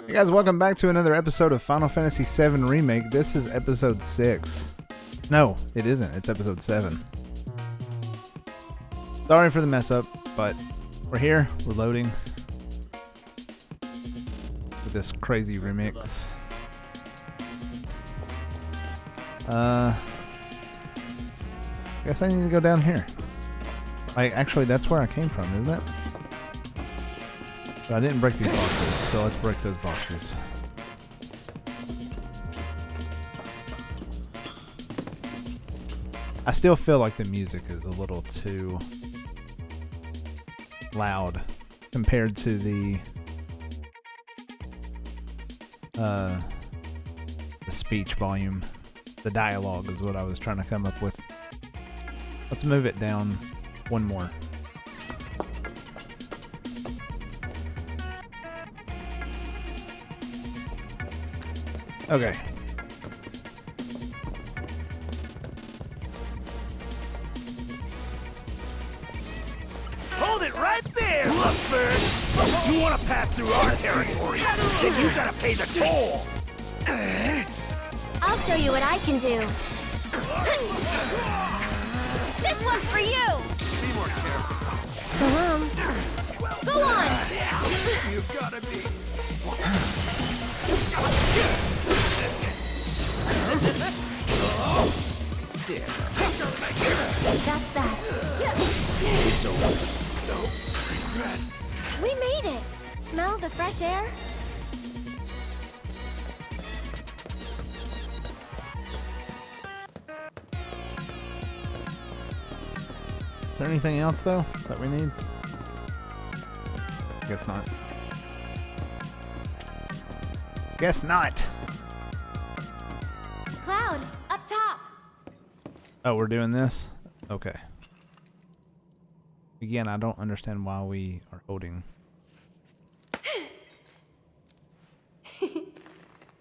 Hey guys, welcome back to another episode of Final Fantasy VII Remake. This is episode 6. No, it isn't. It's episode 7. Sorry for the mess up, but we're here. We're loading with this crazy remix. Guess I need to go down here. Actually, that's where I came from, isn't it? But I didn't break these boxes, so let's break those boxes. I still feel like the music is a little too loud compared to the speech volume. The dialogue is what I was trying to come up with. Let's move it down one more. Okay. Hold it right there, Lovebird! You want to pass through our territory, then you gotta pay the toll! I'll show you what I can do. This one's for you! Be more careful. So go on! You gotta be... That's that. We made it! Smell the fresh air? Is there anything else, though, that we need? Guess not. Guess not. Cloud, up top! Oh, we're doing this? Okay. Again, I don't understand why we are holding.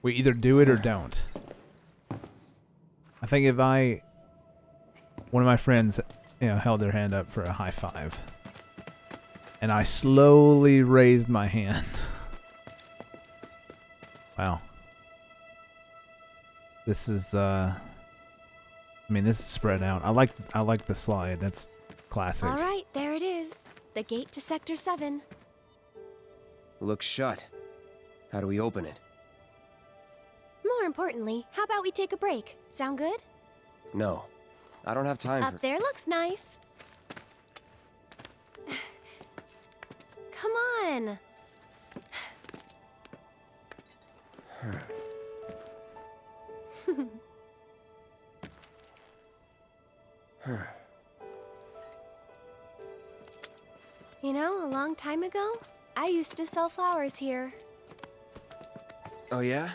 We either do it or don't. I think if one of my friends, held their hand up for a high five, and I slowly raised my hand. Wow. This is this is spread out. I like the slide. That's classic. All right, there it is. The gate to Sector 7. Looks shut. How do we open it? More importantly, how about we take a break? Sound good? No. I don't have time Up there looks nice. Come on. You know, a long time ago, I used to sell flowers here. Oh, yeah?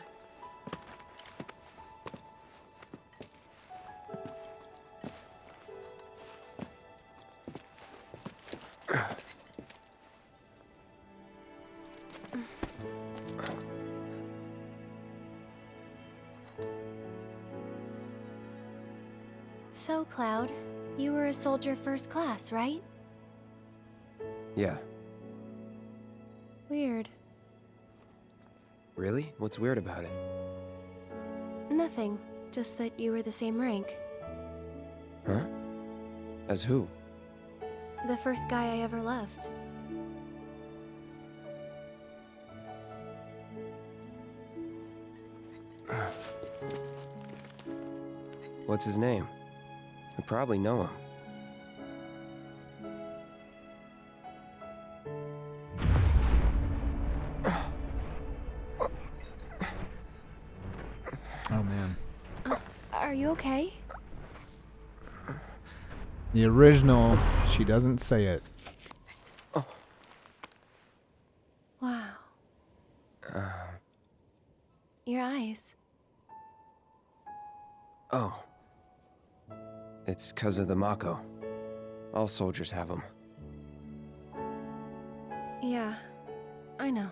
So, Cloud, you were a soldier first class, right? Yeah. Weird. Really? What's weird about it? Nothing. Just that you were the same rank. Huh? As who? The first guy I ever loved. What's his name? I probably know him. Oh man. Are you okay? The original, she doesn't say it. Wow. Your eyes. Oh. It's 'cause of the Mako. All soldiers have them. Yeah, I know.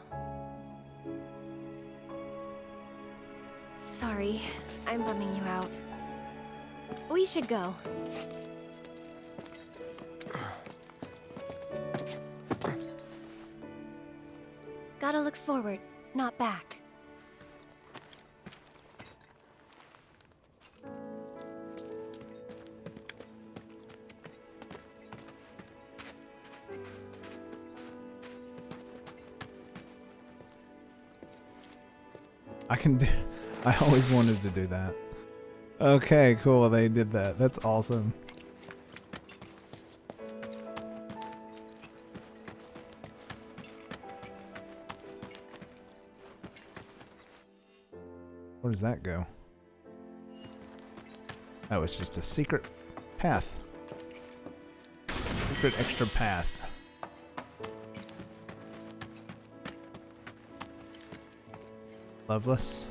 Sorry, I'm bumming you out. We should go. Gotta look forward. not back. I can do... I always wanted to do that. Okay, cool. They did that. That's awesome. Where does that go? Oh, it's just a secret path. Secret extra path. Loveless.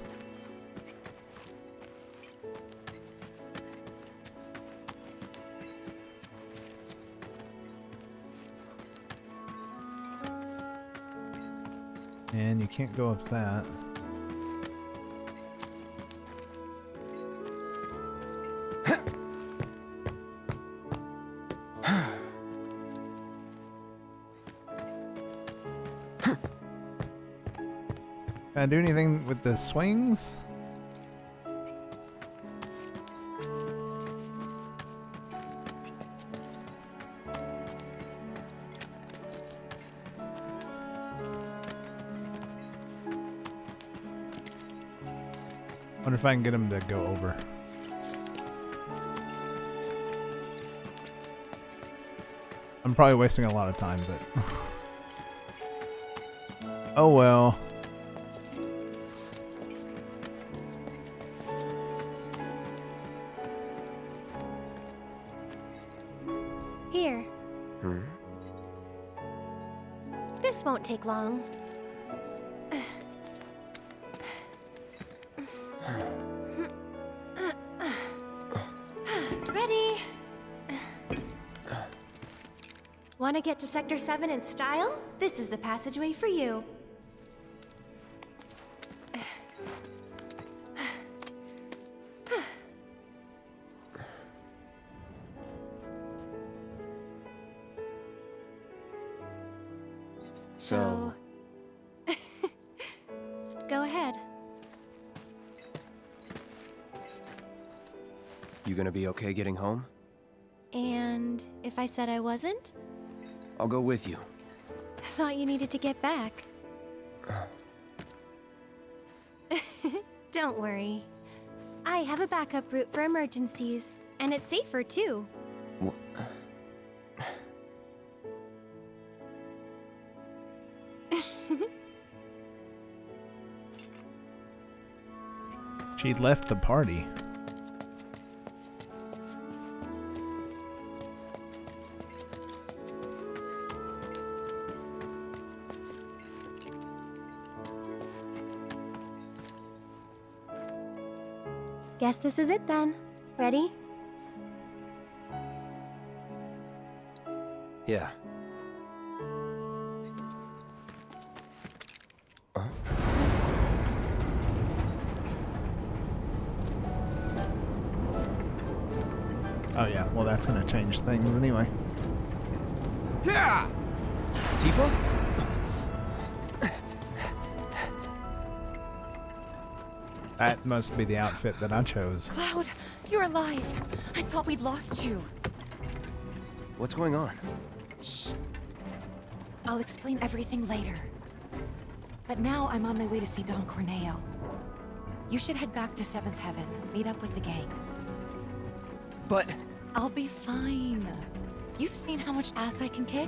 And you can't go up that. Can I do anything with the swings? Wonder if I can get him to go over. I'm probably wasting a lot of time, but oh well. Here. This won't take long. Ready? Want to get to Sector 7 in style? This is the passageway for you. So, Go ahead. you gonna be okay getting home? And if I said I wasn't? I'll go with you. Thought you needed to get back. Don't worry. I have a backup route for emergencies, and it's safer too. Wha- She'd left the party. Guess this is it then. Ready? Yeah. Oh yeah, well that's gonna change things anyway. Yeah! Tifa? That must be the outfit that I chose. Cloud, you're alive. I thought we'd lost you. What's going on? Shh. I'll explain everything later. But now I'm on my way to see Don Corneo. You should head back to 7th Heaven, meet up with the gang. But... I'll be fine. You've seen how much ass I can kick?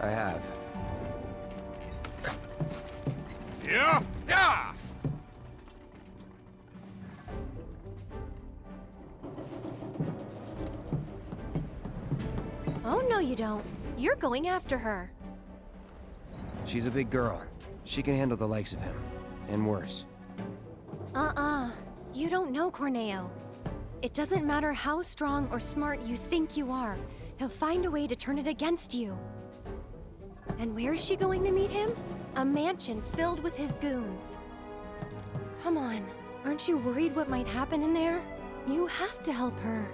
I have. Yeah! Yeah! Oh, no you don't. You're going after her. She's a big girl. She can handle the likes of him. And worse. You don't know Corneo. It doesn't matter how strong or smart you think you are. He'll find a way to turn it against you. And where is she going to meet him? A mansion filled with his goons. Come on, aren't you worried what might happen in there? You have to help her.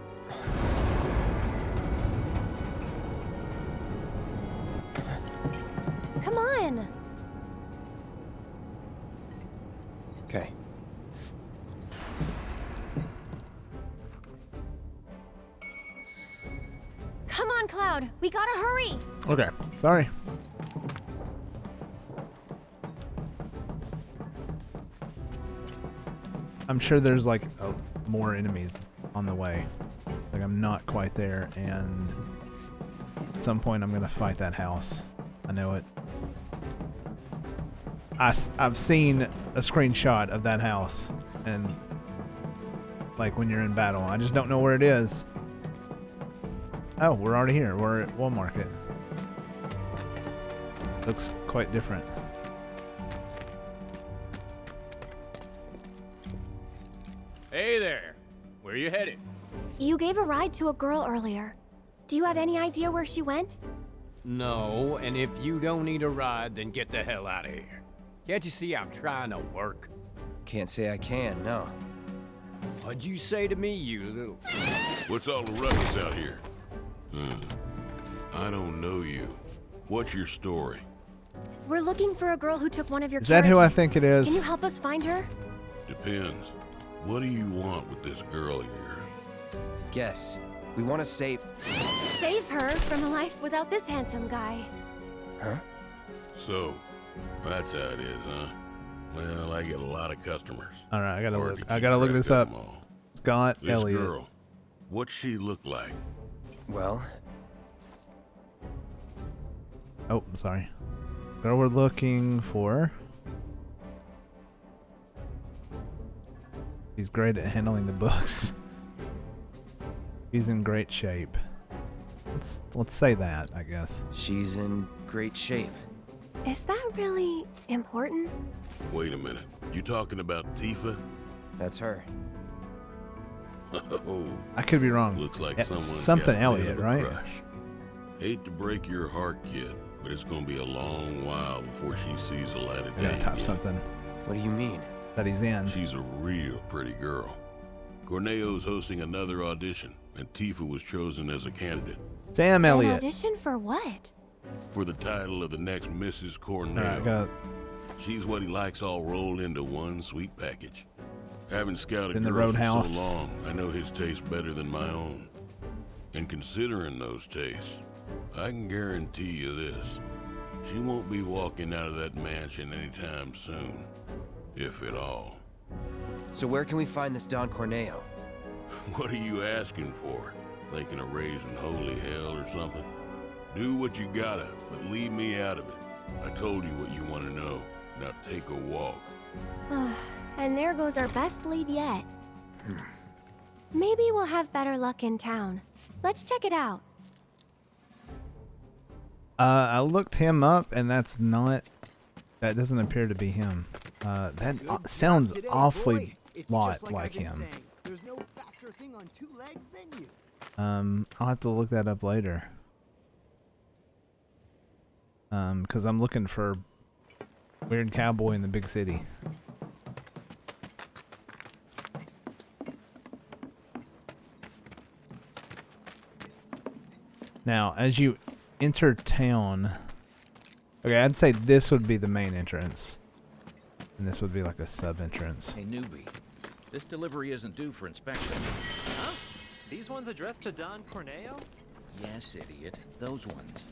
Come fun. Okay. Come on, Cloud. We gotta hurry. Okay, sorry. I'm sure there's like more enemies on the way. Like I'm not quite there, and at some point I'm gonna fight that house. I know it. I've seen a screenshot of that house, and like when you're in battle, I just don't know where it is. Oh, we're already here. We're at Wool Market. Looks quite different. Hey there. Where you headed? You gave a ride to a girl earlier. Do you have any idea where she went? No, and if you don't need a ride, then get the hell out of here. Can't you see I'm trying to work? Can't say I can, no. What'd you say to me, you little... What's all the ruckus out here? I don't know you. What's your story? We're looking for a girl who took one of your Is that who I carriages. think it is? Can you help us find her? Depends. What do you want with this girl of yours? Guess. We want to save... Save her from a life without this handsome guy. Huh? So, that's how it is, huh? Well, I get a lot of customers. All right, I Hard to gotta keep look track this of up. them all. Scott This Elliott. girl, what's she look like? Well, Oh, I'm sorry. Girl we're looking for. He's great at handling the books. He's in great shape. Let's say that, I guess. she's in great shape. Is that really important? Wait a minute. You talking about Tifa? That's her. Oh, I could be wrong. looks like It's someone's something got a bit Elliott, of a right? crush. Hate to break your heart, kid, but it's gonna be a long while before she sees the light of I day. gotta type again. something What do you mean? that he's in. She's a real pretty girl. Corneo's hosting another audition, and Tifa was chosen as a candidate Sam An Elliott. audition for what? for the title of the next Mrs. Corneo. All right, I got She's what he likes all rolled into one sweet package. Having scouted In the girls for Roadhouse. so long, I know his taste better than my own. And considering those tastes, I can guarantee you this. She won't be walking out of that mansion anytime soon. If at all. So where can we find this Don Corneo? What are you asking for? Thinking of raising holy hell or something? Do what you gotta, but leave me out of it. I told you what you want to know. Now take a walk. And there goes our best lead yet. Maybe we'll have better luck in town. Let's check it out. I looked him up, and that doesn't appear to be him. That sounds awfully lot like him. There's no faster thing on two legs than you. I'll have to look that up later. Because I'm looking for weird cowboy in the big city. Now, as you enter town, okay, I'd say this would be the main entrance, and this would be like a sub entrance. Hey, newbie. This delivery isn't due for inspection. Huh? These ones addressed to Don Corneo? Yes, idiot. Those ones.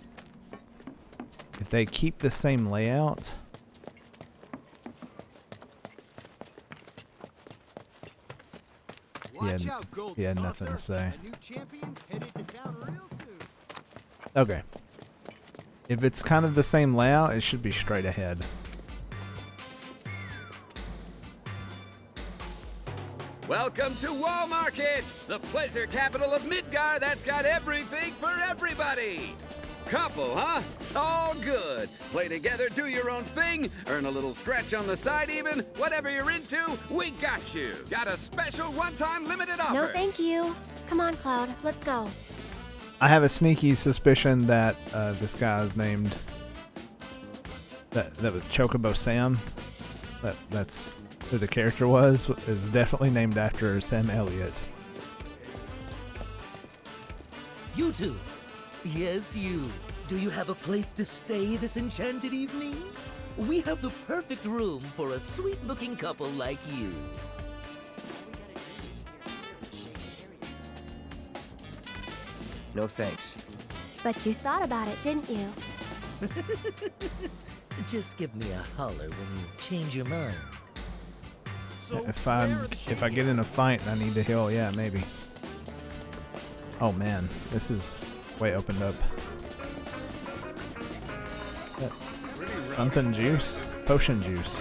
If they keep the same layout, Watch Yeah, out, Gold he had nothing to Saucer. say. A new champion's headed to town real soon. okay. If it's kind of the same layout, it should be straight ahead. Welcome to Wall Market, the pleasure capital of Midgar that's got everything for everybody. Couple, huh? It's all good. Play together, do your own thing, earn a little scratch on the side even. Whatever you're into, we got you. Got a special one-time limited offer. No, thank you. Come on, Cloud. Let's go. I have a sneaky suspicion that this guy is named that was Chocobo Sam. That's who the character was. Is definitely named after Sam Elliott. You two. Yes, you. Do you have a place to stay this enchanted evening? We have the perfect room for a sweet-looking couple like you. No thanks. But you thought about it, didn't you? Just give me a holler when you change your mind. If I get in a fight and I need to heal, yeah, maybe. Oh man, this is way opened up. Something juice? Potion juice.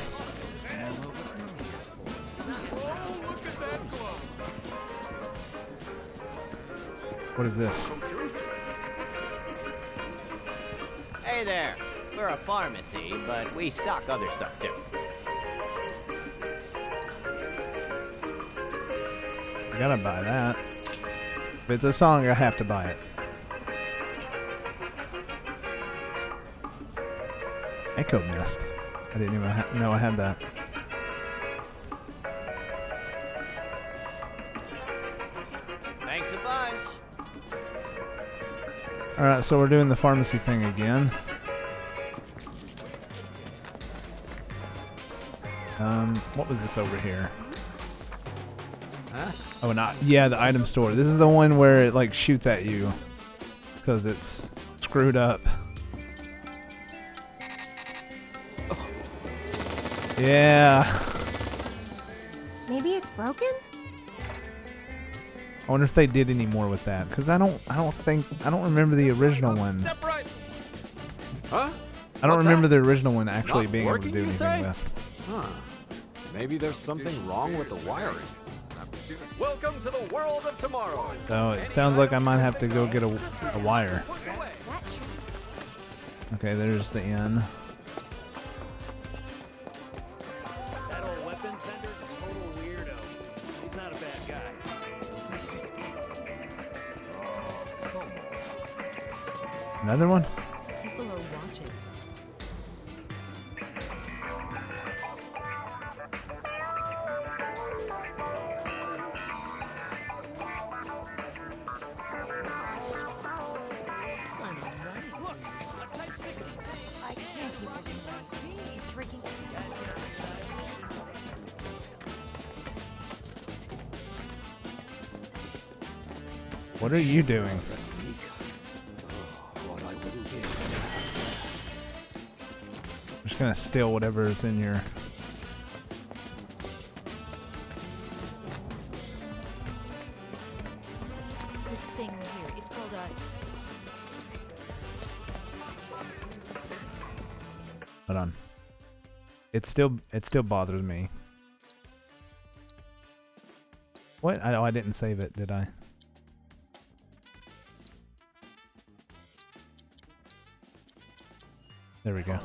What is this? Hey there. We're a pharmacy, but we stock other stuff too. I gotta buy that. If it's a song, I have to buy it. Echo Mist. I didn't even know I had that. Thanks a bunch. Alright, so we're doing the pharmacy thing again. What was this over here? Huh? Oh, not yeah, the item store. This is the one where it like shoots at you because it's screwed up. Yeah. Maybe it's broken? I wonder if they did any more with that because I don't remember the original one. Step right. Huh? I don't What's remember that? the original one actually Not being able to working, do you anything say? with. Huh. Maybe there's something wrong with the wiring. Welcome to the world of tomorrow. So it sounds like I might have to go get a wire. Okay, there's the inn. That old weapons vendor's a total weirdo. He's not a bad guy. Another one? People are watching. Look, a Type 60 tank. I can't keep looking right. See, it's freaking. What are you doing? I'm just gonna steal whatever is in your. This thing here, it's called a. Hold on. It still bothers me. What? I didn't save it, did I? There we go.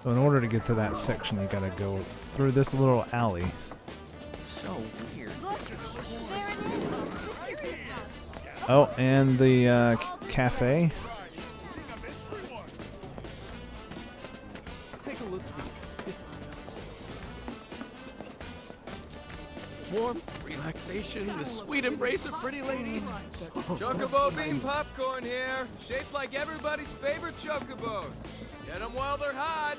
So in order to get to that section, you gotta go through this little alley. So weird. Oh, and the cafe. Take a look, see. Warm relaxation, the sweet embrace of pretty ladies. Chocobo bean popcorn here, shaped like everybody's favorite chocobos. Get them while they're hot.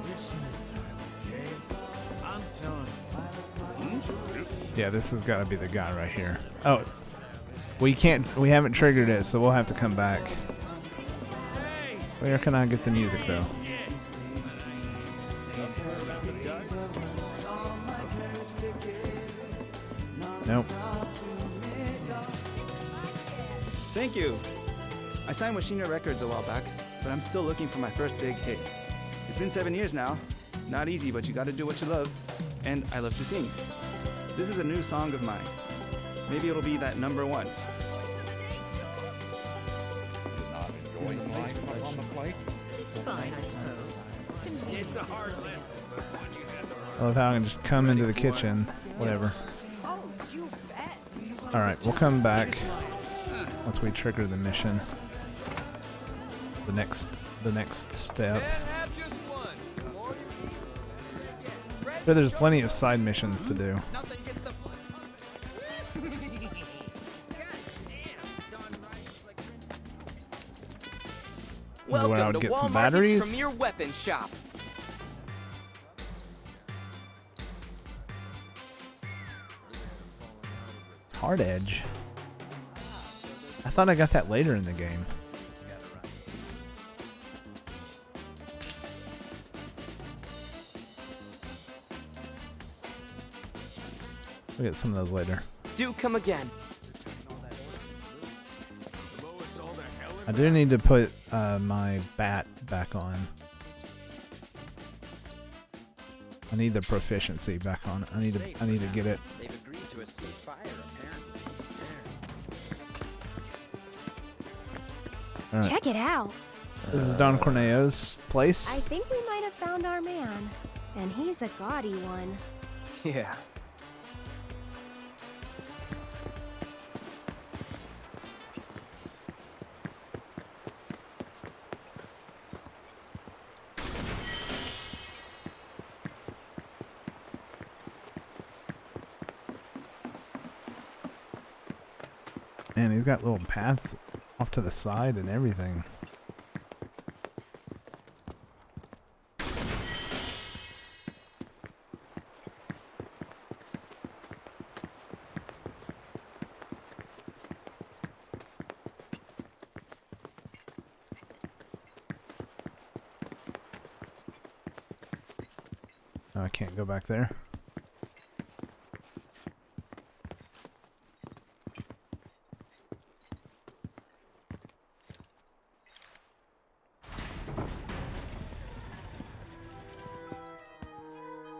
It's midtime, okay? I'm telling you. Yeah, this has got to be the guy right here. Oh, we haven't triggered it, so we'll have to come back. Where can I get the music though? Nope. Thank you. I signed with Shina Records a while back, but I'm still looking for my first big hit. It's been 7 years now. Not easy, but you gotta do what you love. And I love to sing. This is a new song of mine. Maybe it'll be that #1. Not enjoying life up on the plate? It's fine, I suppose. It's a hard lesson. I love how I can just come into the kitchen, whatever. Alright, we'll come back once we trigger the mission. The next step. Can't have Sure, there's plenty of side missions to do. Nothing gets the Welcome I would to get some Walmart's batteries. premier weapon shop. Hard edge. I thought I got that later in the game. We'll get some of those later. Do come again. I do need to put my bat back on. I need the proficiency back on. I need to get it. They've agreed to a ceasefire, apparently. All right. Check it out. This is Don Corneo's place. I think we might have found our man. And he's a gaudy one. Yeah. Man, he's got little paths off to the side and everything. Oh, I can't go back there.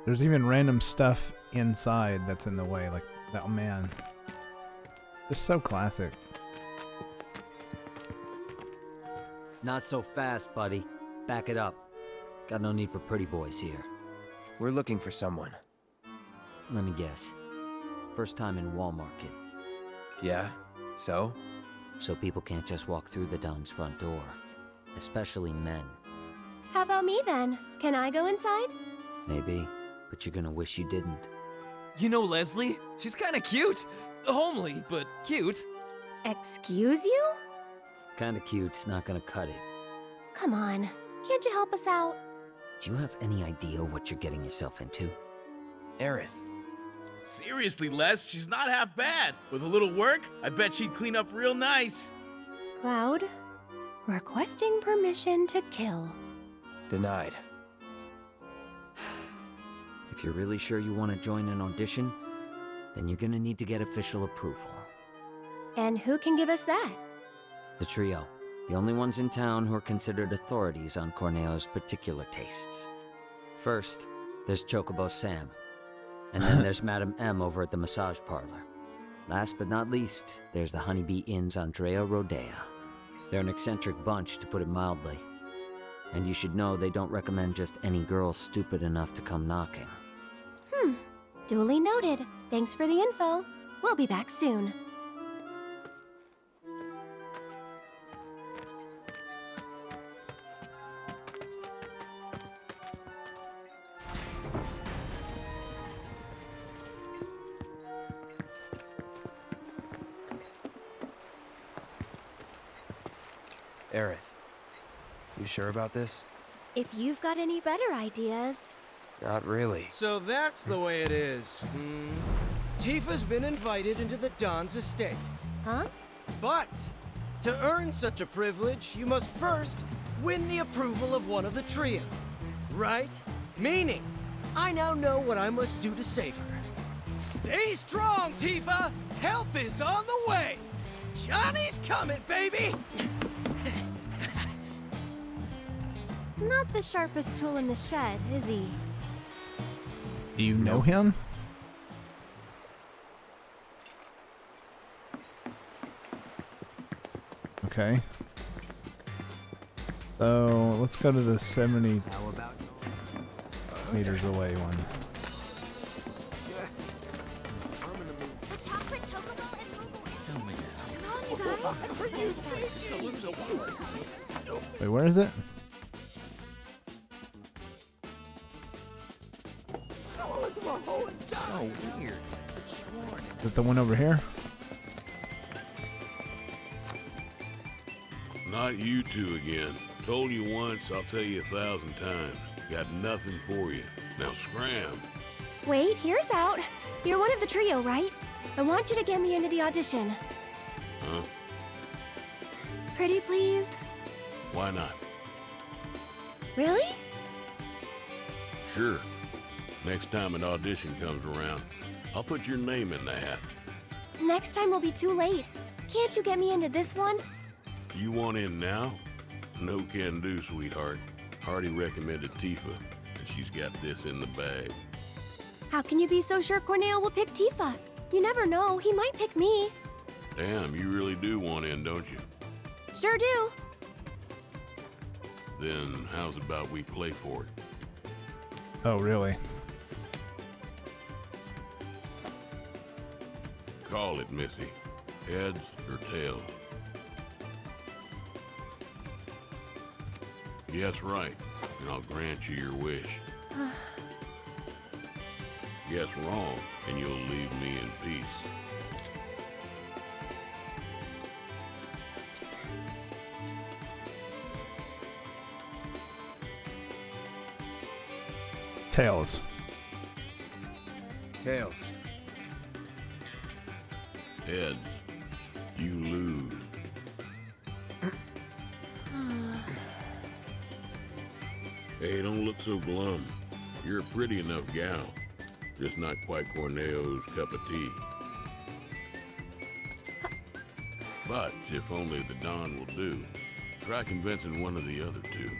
There's even random stuff inside that's in the way, like that. Oh man, just so classic. Not so fast, buddy. Back it up. Got no need for pretty boys here. We're looking for someone. Let me guess. First time in Walmart. Yeah? So? So people can't just walk through the Don's front door. Especially men. How about me then? Can I go inside? Maybe, but you're gonna wish you didn't. You know Leslie? She's kinda cute. Homely, but cute. Excuse you? Kinda cute's not gonna cut it. Come on. Can't you help us out? Do you have any idea what you're getting yourself into? Aerith. Seriously, Les, she's not half bad. With a little work, I bet she'd clean up real nice. Cloud, requesting permission to kill. Denied. If you're really sure you want to join an audition, then you're gonna need to get official approval. And who can give us that? The trio. The only ones in town who are considered authorities on Corneo's particular tastes. First, there's Chocobo Sam. And then there's Madam M over at the massage parlor. Last but not least, there's the Honeybee Inn's Andrea Rodea. They're an eccentric bunch, to put it mildly. And you should know they don't recommend just any girl stupid enough to come knocking. Duly noted. Thanks for the info. We'll be back soon. Aerith, you sure about this? If you've got any better ideas. Not really. So that's the way it is. Tifa's been invited into the Don's estate. Huh? But to earn such a privilege, you must first win the approval of one of the trio. Right? Meaning, I now know what I must do to save her. Stay strong, Tifa! Help is on the way! Johnny's coming, baby! Not the sharpest tool in the shed, is he? Do you know him? Okay. So let's go to the 70 meters away one. Wait, where is it? So weird. Is it the one over here? Not you two again. Told you once, I'll tell you 1,000 times. Got nothing for you. Now scram. Wait, here's out. You're one of the trio, right? I want you to get me into the audition. Huh? Pretty please? Why not? Really? Sure. Next time an audition comes around, I'll put your name in the hat. Next time will be too late. Can't you get me into this one? You want in now? No can do, sweetheart. Hardy recommended Tifa, and she's got this in the bag. How can you be so sure Corneal will pick Tifa? You never know, he might pick me. Damn, you really do want in, don't you? Sure do. Then how's about we play for it? Oh, really? Call it, Missy. Heads or tails? Guess right, and I'll grant you your wish. Guess wrong, and you'll leave me in peace. Tails. Tails. Heads, you lose. Hey, don't look so glum. You're a pretty enough gal. Just not quite Corneo's cup of tea. But if only the Don will do, try convincing one of the other two.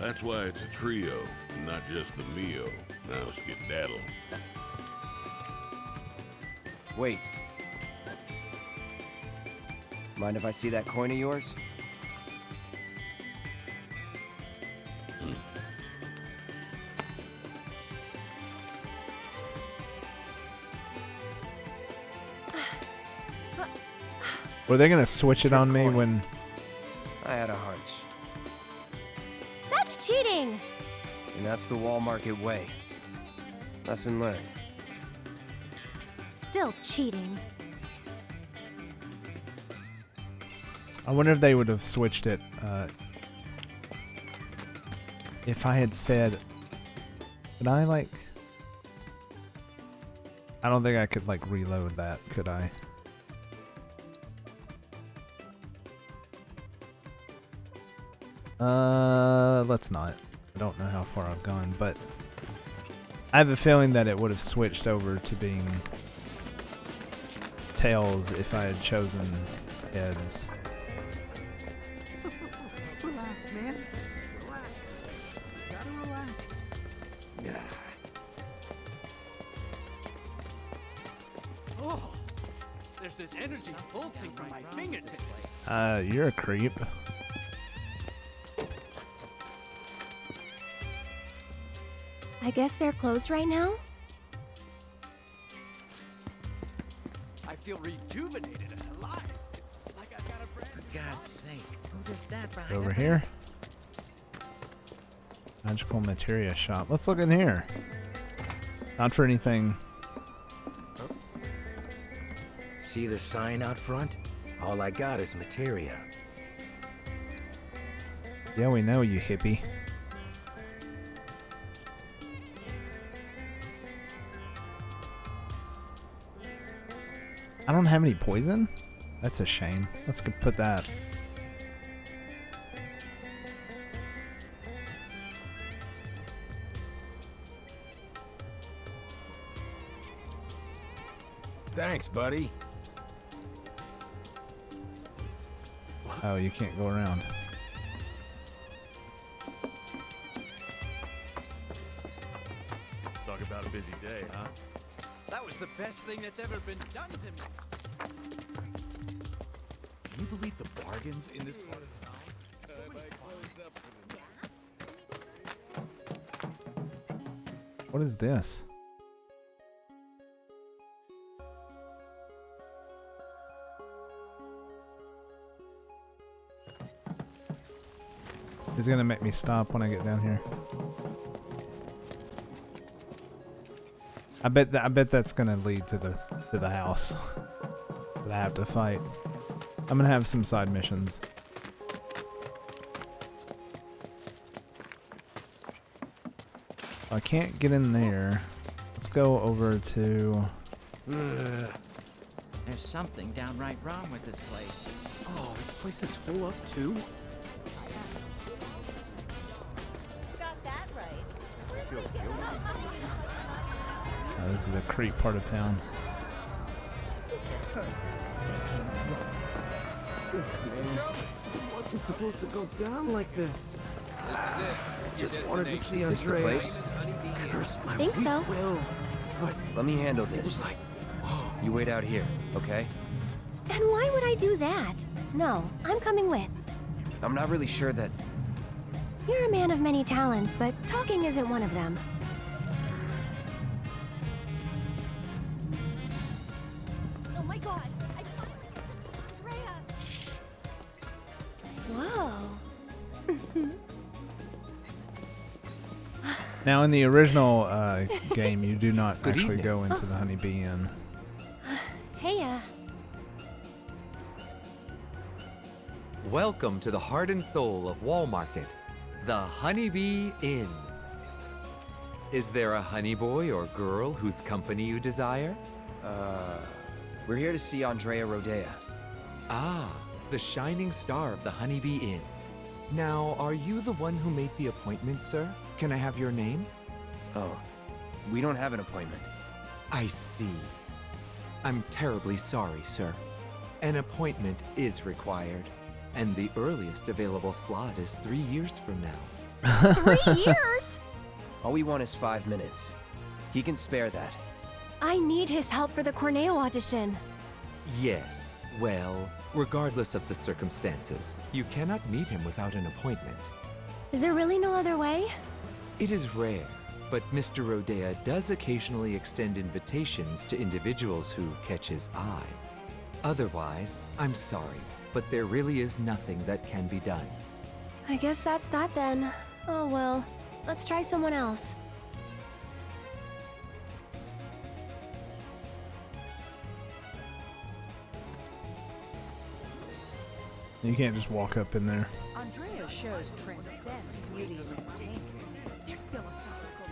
That's why it's a trio, not just the Mio. Now skedaddle. Wait. Mind if I see that coin of yours? Were they gonna switch it on me when... I had a hunch. That's cheating! And that's the Wall Market way. Lesson learned. Still cheating. I wonder if they would have switched it, if I had said... Could I, like... I don't think I could, like, reload that, could I? Let's not. I don't know how far I've gone, but I have a feeling that it would have switched over to being Tails if I had chosen Heads. Relax, man. Relax. Gotta relax. Yeah. Oh, there's this energy pulsing from my fingertips. You're a creep. I guess they're closed right now? I feel rejuvenated and alive. It's like I've got a brand For God's sake, who does that behind Over the here. Magical materia shop. Let's look in here. Not for anything. See the sign out front? All I got is materia. Yeah, we know, you hippie. I don't have any poison? That's a shame. Let's go put that. Thanks, buddy. Oh, you can't go around. Talk about a busy day, huh? That was the best thing that's ever been done to me. Can you believe the bargains in this part of town? What is this? He's gonna make me stop when I get down here. I bet that's gonna lead to the house that I have to fight. I'm gonna have some side missions. I can't get in there. Let's go over to. There's something downright wrong with this place. Oh, this place is full up too? Got that right. I feel guilty. This is the creep part of town. What's it supposed to go down like this? This is it. Just wanted to see This the Andrea. place? Curse my Think so. weak will. But Let me handle this. You wait out here, okay? And why would I do that? No, I'm coming with. I'm not really sure that... You're a man of many talents, but talking isn't one of them. Oh my god! I finally get to Andrea! Whoa. Now, in the original game, you do not Good actually evening. go into the Honeybee Inn. Hey, Welcome to the heart and soul of Wall Market, the Honeybee Inn. Is there a honey boy or girl whose company you desire? We're here to see Andrea Rodea. Ah, the shining star of the Honeybee Inn. Now, are you the one who made the appointment, sir? Can I have your name? Oh, we don't have an appointment. I see. I'm terribly sorry, sir. An appointment is required, and the earliest available slot is 3 years from now. 3 years? All we want is 5 minutes. He can spare that. I need his help for the Corneal audition. Yes, well, regardless of the circumstances, you cannot meet him without an appointment. Is there really no other way? It is rare, but Mr. Rodea does occasionally extend invitations to individuals who catch his eye. Otherwise, I'm sorry, but there really is nothing that can be done. I guess that's that then. Oh well, let's try someone else. You can't just walk up in there. Andrea's shows transcend beauty and entertainment. They're philosophical.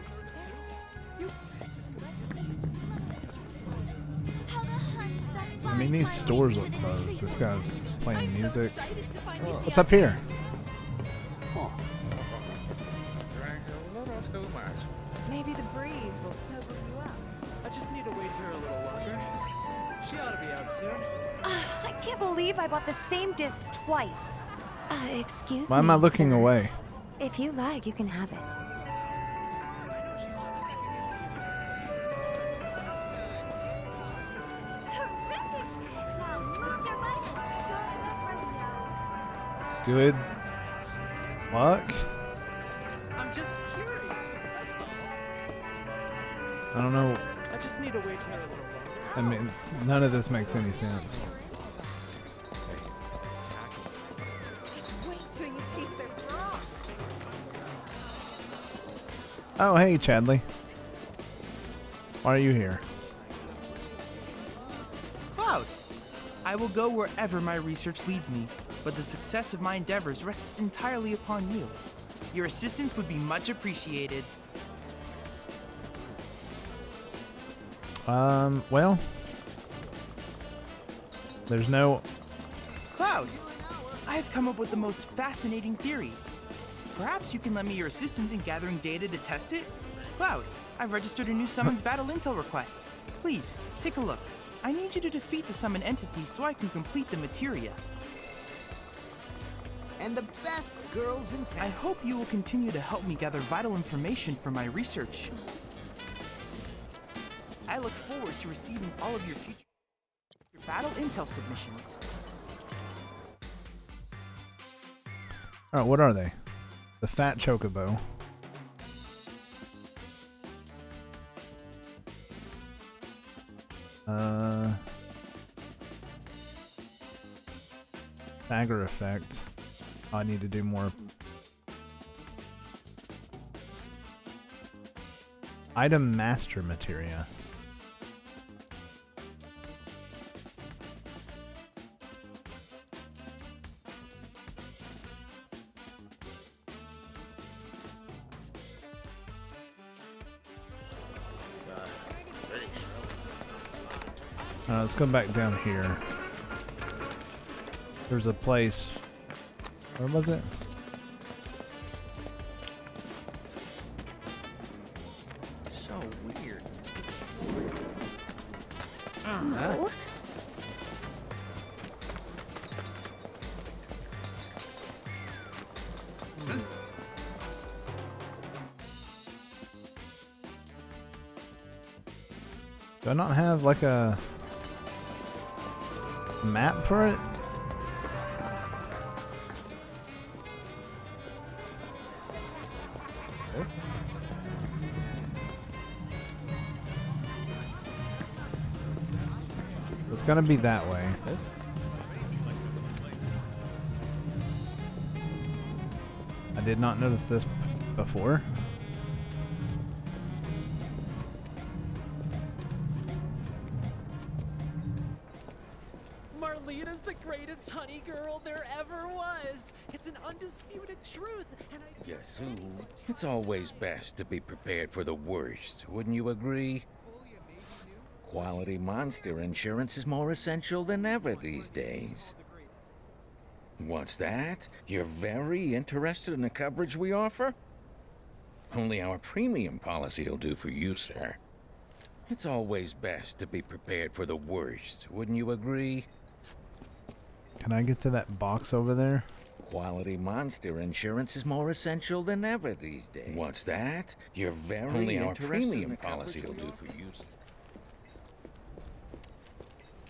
I mean, these stores look closed. This guy's playing music. What's up here? Drank a little too much. Maybe the breeze will sober you up. I just need to wait here a little longer. She ought to be out soon. I can't believe I bought the same disc twice. Excuse me. Why am I looking sir. away? If you like, you can have it. Good luck? I'm just curious, that's all. I don't know. I just need to wait here a little longer. I mean, none of this makes any sense. Wait till you taste their broth. Oh, hey, Chadley. Why are you here? Cloud! I will go wherever my research leads me, but the success of my endeavors rests entirely upon you. Your assistance would be much appreciated. Well, there's no... Cloud! I have come up with the most fascinating theory. Perhaps you can lend me your assistance in gathering data to test it? Cloud, I've registered a new summons battle intel request. Please, take a look. I need you to defeat the summon entity so I can complete the materia. And the best girls in town. I hope you will continue to help me gather vital information for my research. I look forward to receiving all of your future battle intel submissions. Alright, what are they? The Fat Chocobo. Dagger effect. I need to do more. Item master materia. Let's go back down here. There's a place. Where was it? So weird. Oh. Do I not have like a map for it? It's gonna be that way. I did not notice this before. Marlena's the greatest honey girl there ever was. It's an undisputed truth, and I... Yes, it's always best to be prepared for the worst, wouldn't you agree? Quality monster insurance is more essential than ever these days. What's that? You're very interested in the coverage we offer? Only our premium policy will do for you, sir. It's always best to be prepared for the worst, wouldn't you agree? Can I get to that box over there? Quality monster insurance is more essential than ever these days. What's that? You're very Only our premium policy will do for you, sir.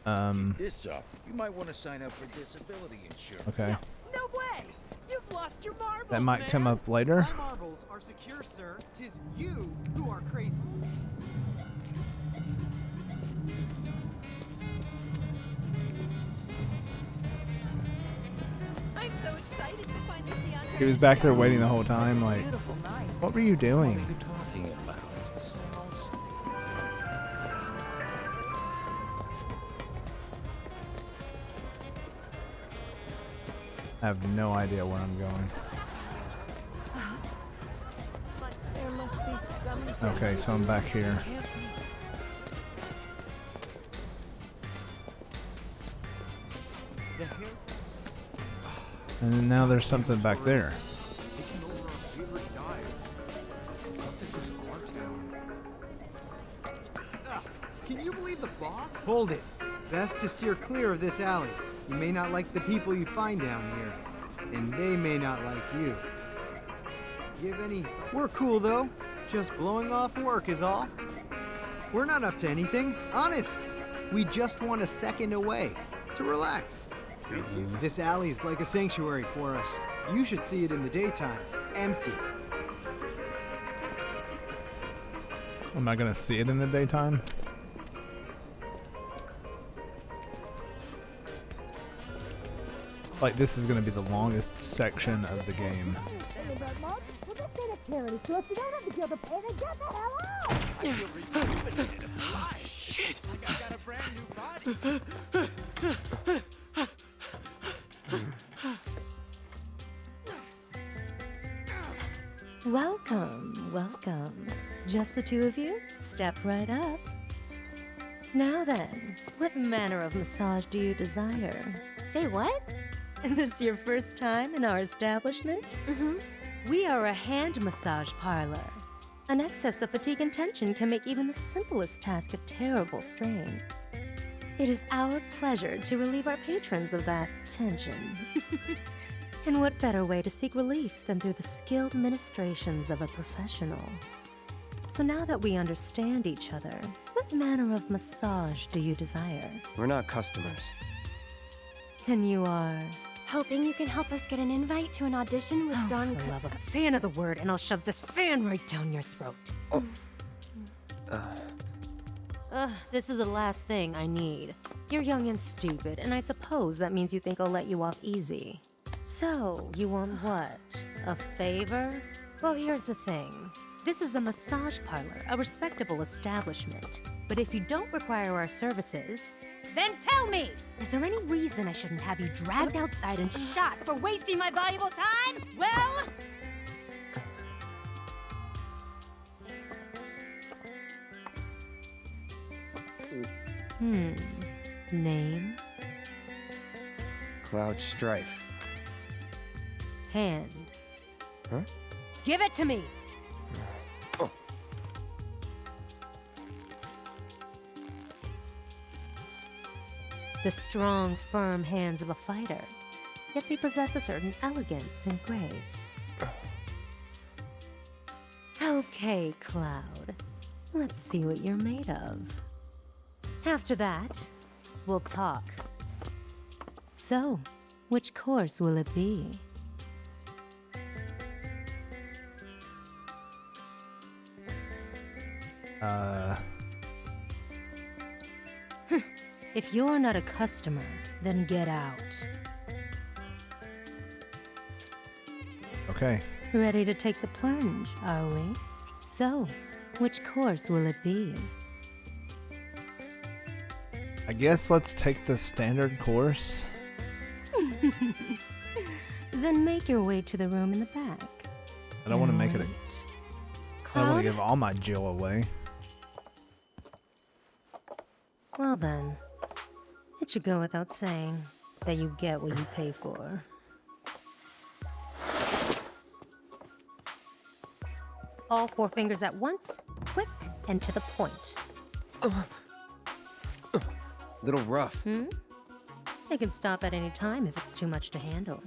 Keep this up. You might want to sign up for disability insurance. Okay. No way! You've lost your marbles, That might man. come up later. My marbles are secure, sir. 'Tis you who are crazy. I'm so excited to finally see Untitled He was back there waiting the whole time, like, what were you doing? What are you talking about? It's the same old story. I have no idea where I'm going. But there must be something. Okay, so I'm back here. And then now there's something back there. Can you believe the boss? Hold it. Best to steer clear of this alley. You may not like the people you find down here, and they may not like you. Give any... We're cool, though. Just blowing off work is all. We're not up to anything, honest. We just want a second away, to relax. This alley's like a sanctuary for us. You should see it in the daytime. Empty. Am I gonna see it in the daytime? Like, this is gonna be the longest section of the game. Shit! Like I got a brand new body. Welcome, welcome. Just the two of you? Step right up. Now then, what manner of massage do you desire? Say what? Is this your first time in our establishment? Mm-hmm. We are a hand massage parlor. An excess of fatigue and tension can make even the simplest task a terrible strain. It is our pleasure to relieve our patrons of that tension. And what better way to seek relief than through the skilled ministrations of a professional? So now that we understand each other, what manner of massage do you desire? We're not customers. Then you are... Hoping you can help us get an invite to an audition with Don... For the love of... Say another word and I'll shove this fan right down your throat. This is the last thing I need. You're young and stupid, and I suppose that means you think I'll let you off easy. So, you want what? A favor? Well, here's the thing. This is a massage parlor, a respectable establishment. But if you don't require our services, then tell me! Is there any reason I shouldn't have you dragged outside and shot for wasting my valuable time? Well... Name? Cloud Strife. Hand. Huh? Give it to me! Oh. The strong, firm hands of a fighter, yet they possess a certain elegance and grace. Okay, Cloud. Let's see what you're made of. After that, we'll talk. So, which course will it be? If you're not a customer, then get out. Okay. Ready to take the plunge, are we? So, which course will it be? I guess let's take the standard course. Then make your way to the room in the back. I don't want to make it a... I don't want to Cloud? give all my Jill away. Well then, it should go without saying that you get what you pay for. All 4 fingers at once, quick and to the point. Little rough. I can stop at any time if it's too much to handle.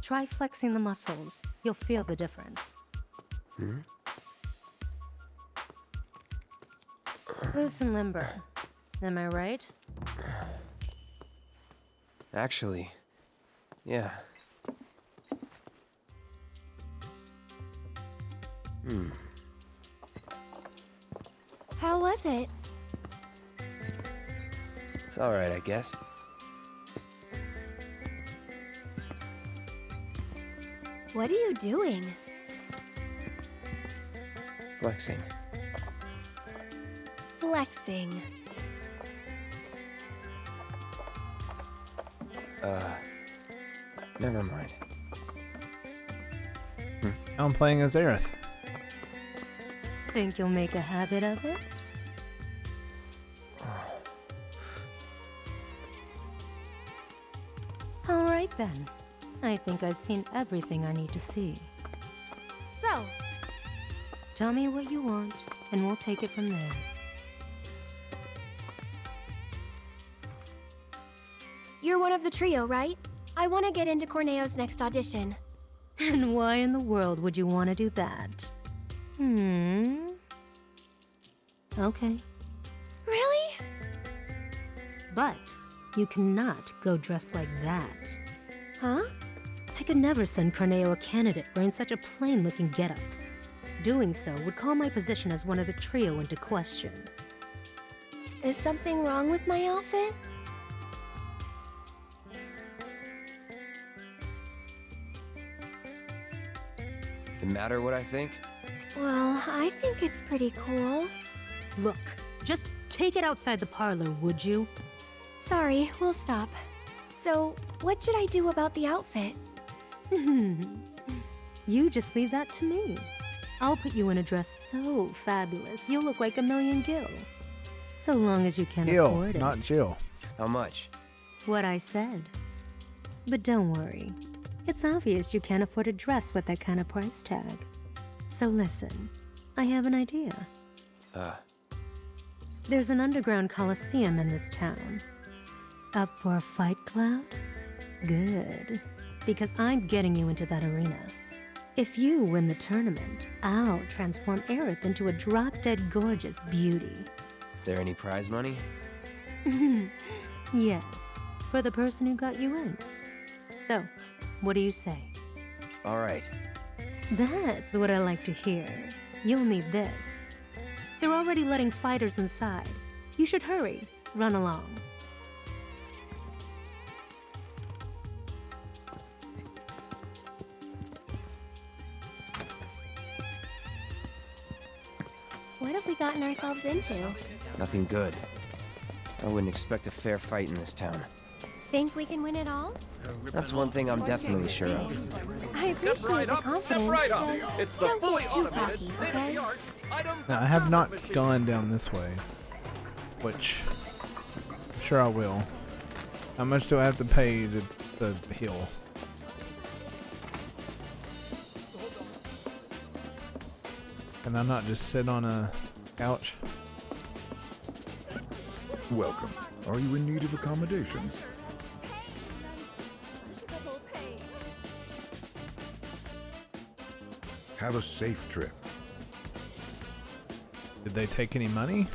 Try flexing the muscles. You'll feel the difference. Loose and limber. Am I right? Actually, yeah. How was it? It's alright, I guess. What are you doing? Flexing. Flexing. Never mind. I'm playing as Aerith. Think you'll make a habit of it? All right then. I think I've seen everything I need to see. So, Tell me what you want, and we'll take it from there. you're one of the trio, right? I want to get into Corneo's next audition. And why in the world would you want to do that? Okay. Really? But you cannot go dressed like that. Huh? I could never send Corneo a candidate wearing such a plain-looking getup. Doing so would call my position as one of the trio into question. Is something wrong with my outfit? Doesn't matter what I think? Well, I think it's pretty cool. Look, just take it outside the parlor, would you? Sorry, we'll stop. So, what should I do about the outfit? You just leave that to me. I'll put you in a dress so fabulous, you'll look like a million gil. So long as you can afford it. Not Jill. How much? What I said. But don't worry. It's obvious you can't afford a dress with that kind of price tag. So listen, I have an idea. There's an underground coliseum in this town. Up for a fight, Cloud? Good. Because I'm getting you into that arena. If you win the tournament, I'll transform Aerith into a drop-dead gorgeous beauty. There any prize money? Yes, for the person who got you in. So, What do you say? All right. That's what I like to hear. You'll need this. They're already letting fighters inside. You should hurry. Run along. What have we gotten ourselves into? Nothing good. I wouldn't expect a fair fight in this town. Think we can win it all? That's one thing I'm definitely sure of. I appreciate the confidence, just don't get too cocky, okay? Now, I have not gone down this way, which I'm sure I will. How much do I have to pay to the hill? Can I not just sit on a couch? Welcome. Are you in need of accommodations? Have a safe trip. Did they take any money?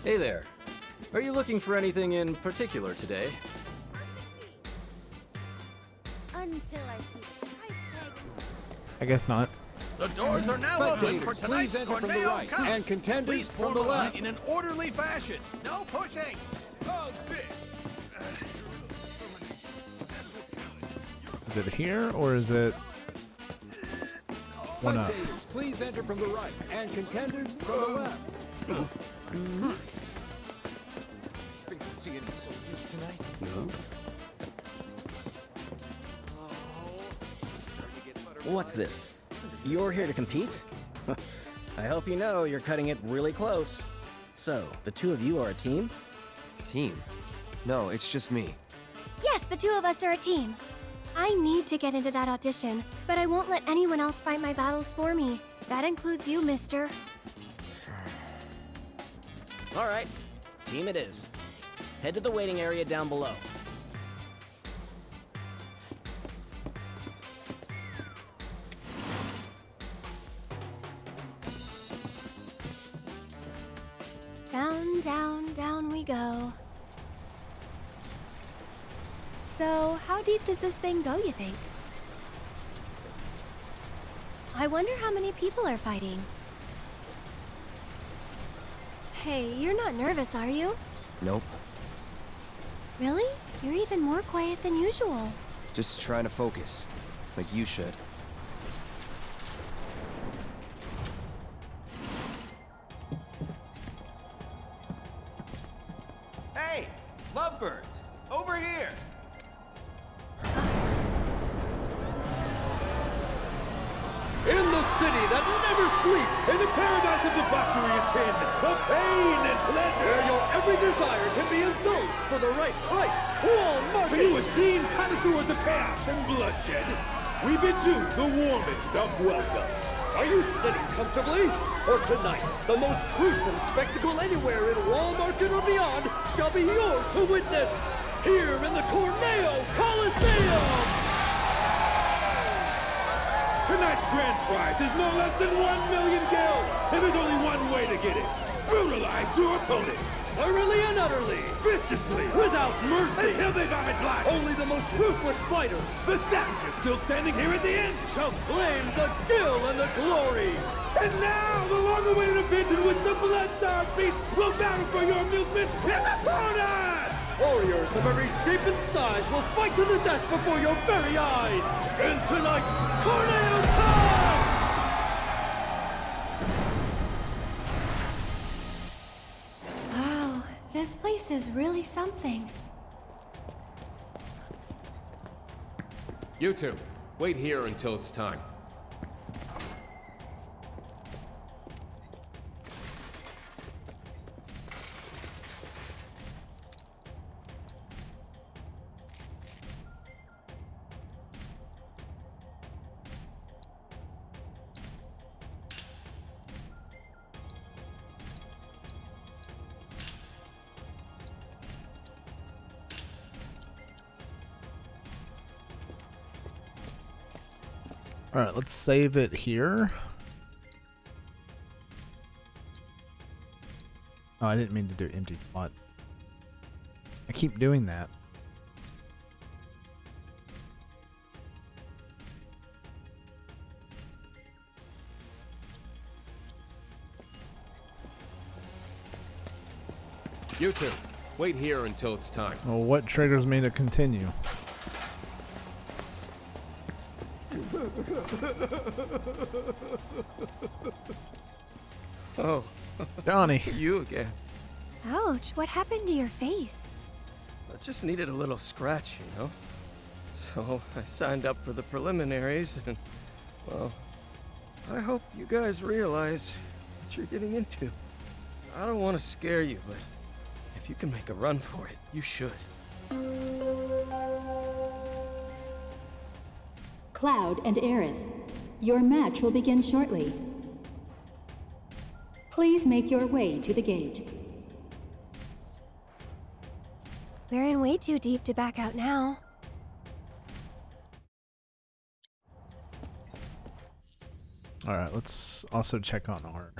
Hey there. Are you looking for anything in particular today? Until I see the price tag. I guess not. The doors are now open for tonight's Corneal Cup. And contenders Please from form the a line left. in an orderly fashion. No pushing. Oh, fist. Is it here or is it one up? Spectators, please enter from the right. And contenders from the left. Think we'll see any soldiers tonight? No. What's this? You're here to compete? I hope you know you're cutting it really close. So, the two of you are a team? Team? No, it's just me. Yes, the two of us are a team. I need to get into that audition, but I won't let anyone else fight my battles for me. That includes you, mister. All right, team it is. Head to the waiting area down below. Down, down, down we go. So, how deep does this thing go, you think? I wonder how many people are fighting. Hey, you're not nervous, are you? Nope. Really? You're even more quiet than usual. Just trying to focus. Like you should. Hey, lovebirds, over here. In the city that never sleeps, in the paradise of debauchery and sin, of pain and pleasure, where your every desire can be indulged for the right price. Walmart! To you esteemed connoisseurs of chaos and bloodshed, we bid you the warmest of welcomes. Are you sitting comfortably? For tonight, the most gruesome spectacle anywhere in Wall Market or beyond shall be yours to witness, here in the Corneal Coliseum! Tonight's grand prize is no less than 1 million gil, and there's only one way to get it. Brutalize your opponents, thoroughly and utterly, viciously, without mercy, until they vomit blood. Only the most ruthless fighters, the savages still standing here at the end, shall claim the gil and the glory. And now, the long-awaited event in which the blood-starved beast will battle for your amusement in the corner! Warriors of every shape and size will fight to the death before your very eyes! In tonight's Corneal Cup! Wow, this place is really something. You two, wait here until it's time. Alright, let's save it here. Oh, I didn't mean to do empty slot. I keep doing that. You two, wait here until it's time. Well, what triggers me to continue? Oh. Johnny. You again. Ouch, what happened to your face? I just needed a little scratch, you know? So I signed up for the preliminaries and, well, I hope you guys realize what you're getting into. I don't want to scare you, but if you can make a run for it, you should. Cloud and Aerith, your match will begin shortly. Please make your way to the gate. We're in way too deep to back out now. Alright, let's also check on art.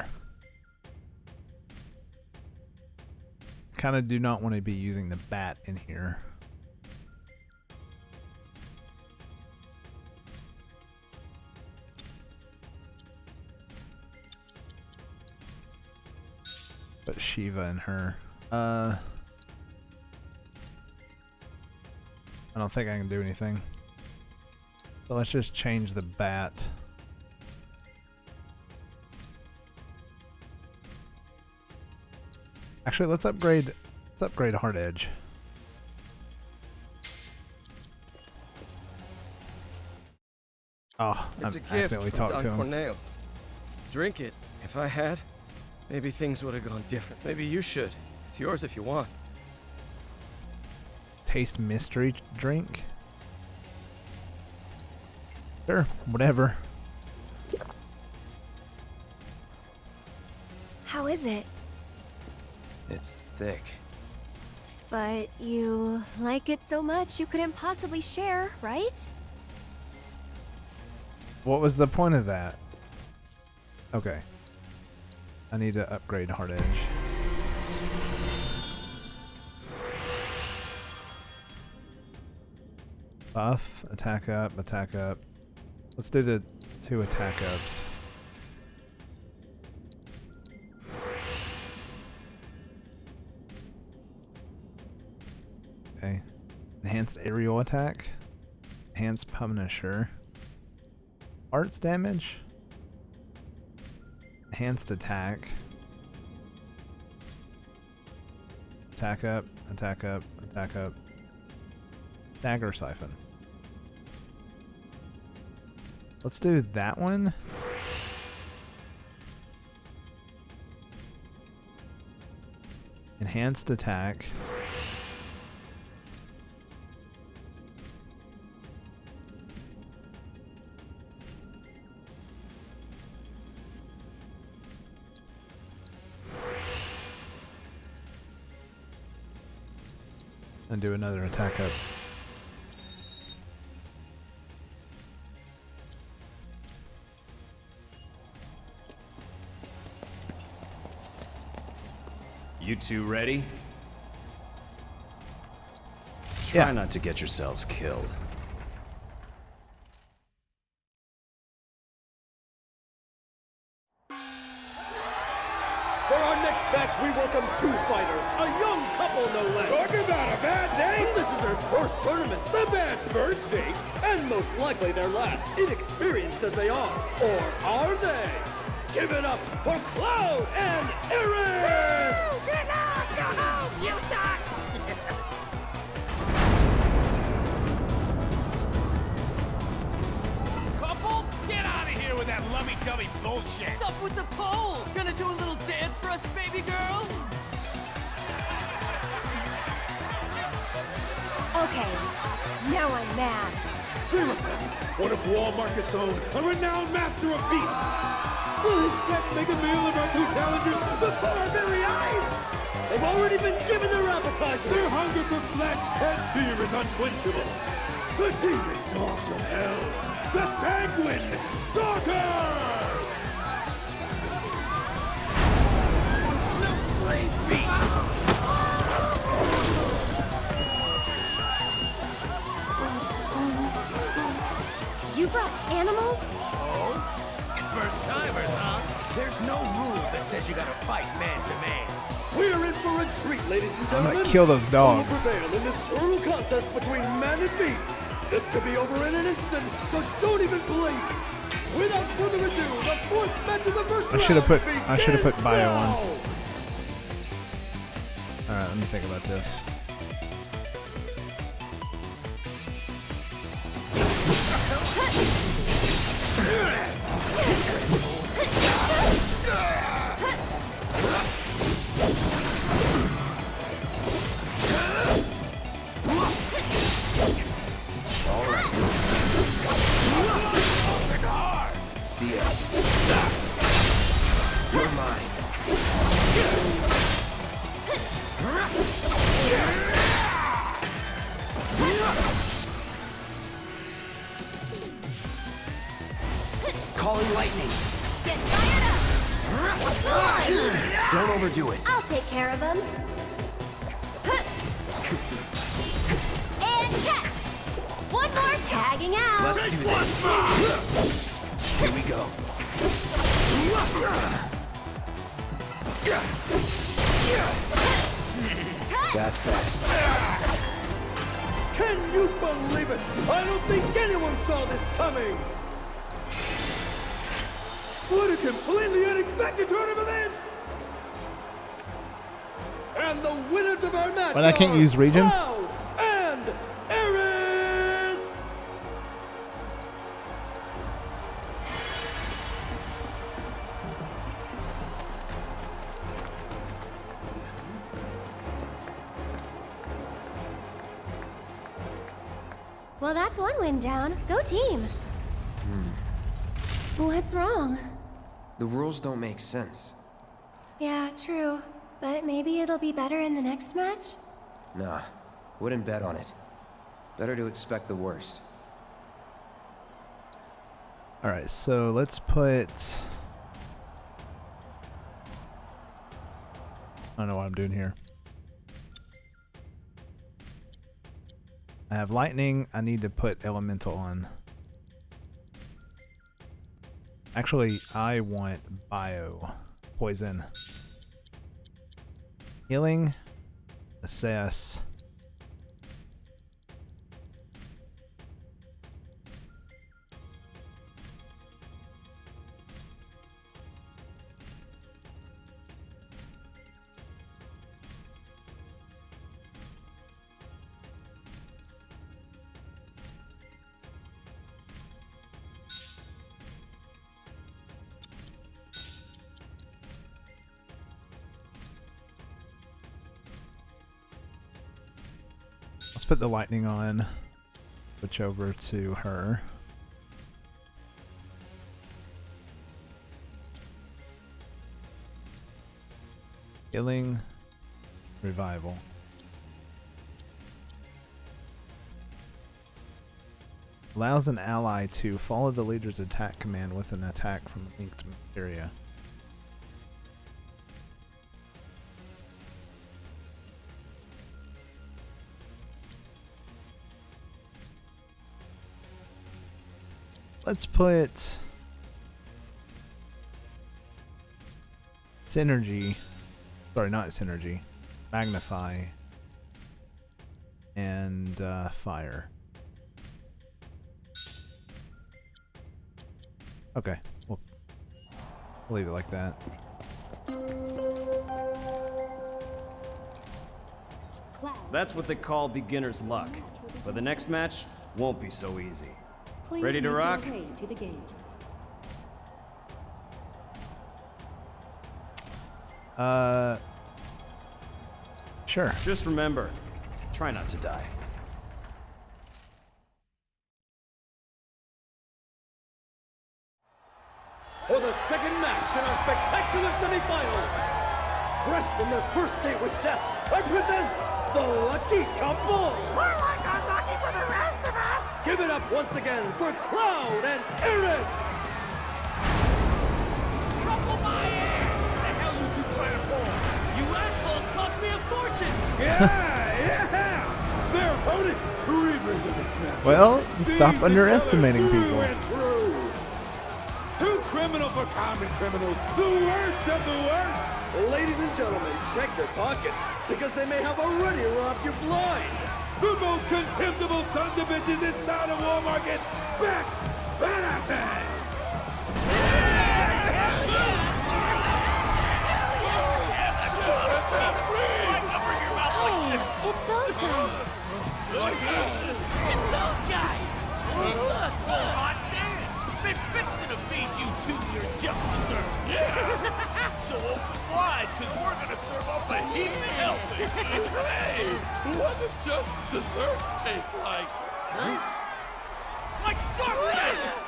Kind of do not want to be using the bat in here. But Shiva and her. I don't think I can do anything. So let's just change the bat. Actually, let's upgrade Hard Edge. Oh, It's I a gift accidentally from talked Don to him. Corneal. Drink it. If I had, maybe things would have gone different. Maybe you should. It's yours if you want. Taste mystery drink? Sure, whatever. How is it? It's thick. But you like it so much you couldn't possibly share, right? What was the point of that? Okay. I need to upgrade Hard Edge. Buff, attack up, attack up. Let's do the 2 attack ups. Okay. Enhanced aerial attack. Enhanced Punisher. Arts damage. Enhanced attack. Attack up, attack up, attack up. Dagger Siphon. Let's do that one. Enhanced attack. And do another attack up. You two ready? Try Yeah. not to get yourselves killed. For our next match, we welcome 2 fighters, a young couple no less. Talk about a bad date! This is their first tournament, the bad first date, and most likely their last, inexperienced as they are. Or are they? Give it up for Cloud and Aaron! Get out! Let's go home! You suck! Couple? Get out of here with that lummy-dummy bullshit! What's up with the pole? Gonna do a little dance for us, baby girl? Okay, now I'm mad. One of Wall Market's own, a renowned master of beasts! Will his pets make a meal of our 2 challengers before our very eyes? They've already been given their appetizer! Their hunger for flesh and fear is unquenchable! The demon dogs of hell the Sanguine Stalkers! Blade feast! You brought animals? Oh? First timers, huh? There's no rule that says you gotta fight man to man. We're in for a treat, ladies and I'm gentlemen. gonna kill those dogs. Who will prevail in this brutal contest between man and beast? This could be over in an instant, so don't even blink. Without further ado, the fourth match of the first round. I should have put bio now. on. All right, let me think about this. See ya. You're mine. Calling lightning. Get fired up! Don't overdo it. I'll take care of them. And catch! One more tagging out! Let's do this. Here we go. That's that. Can you believe it? I don't think anyone saw this coming. What a completely unexpected turn of events! And the winners of our match But I can't use region? Cloud and Aerith! Well, that's one win down. Go team. What's wrong? The rules don't make sense. Yeah, true. But maybe it'll be better in the next match? Nah, wouldn't bet on it. Better to expect the worst. All right, so let's put. I don't know what I'm doing here. I have lightning. I need to put elemental on. Actually, I want bio. Poison. Healing. Assess. Let's put the lightning on. Switch over to her. Healing. Revival. Allows an ally to follow the leader's attack command with an attack from a linked area. Let's put synergy. Sorry, not synergy. Magnify and fire. Okay, we'll leave it like that. That's what they call beginner's luck. But the next match won't be so easy. Please Ready to make your rock? way to the gate. Sure. Just remember, try not to die. For the second match in our spectacular semifinals, fresh from their first date with death, I present the Lucky Couple! We're like unlucky for the rest of us! Give it up once again for Cloud and Aerith! Couple my ass! What the hell you two trying to pull? You assholes cost me a fortune! Yeah! Their opponents, the Reavers of this draft. Well, stop underestimating people. Too criminal for common criminals, the worst of the worst! Ladies and gentlemen, check your pockets, because they may have already robbed you blind! The most contemptible sons of bitches this side of Wall Market, Bex Badasses! Hey, it's those guys. It's those guys! Look, hot damn! Been fixing to feed you two your just desserts. Yeah! So open wide, because we're going to serve up a heap of helping. Hey! What do just desserts taste like? Huh? Like justice!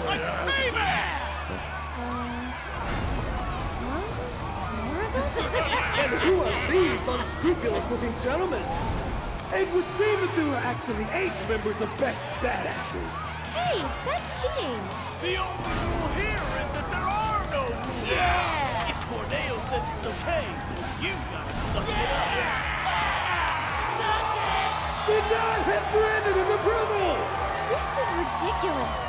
Like payback! And who are these unscrupulous-looking gentlemen? It would seem that there are actually 8 members of Bex Badasses. Hey, that's cheating. The only rule here is that there are no rules. Yeah! If Corneal says it's okay, you gotta suck it up. Did not hit Brandon his approval! This is ridiculous.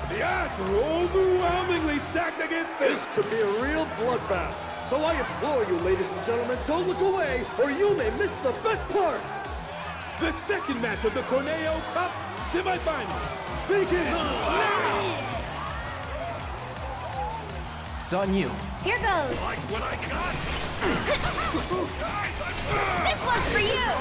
The odds are overwhelmingly stacked against this. This could be a real bloodbath. So I implore you, ladies and gentlemen, don't look away, or you may miss the best part. The second match of the Corneal Cup semifinals begins now. It's on you. Here goes. Like what I got? This one's for you.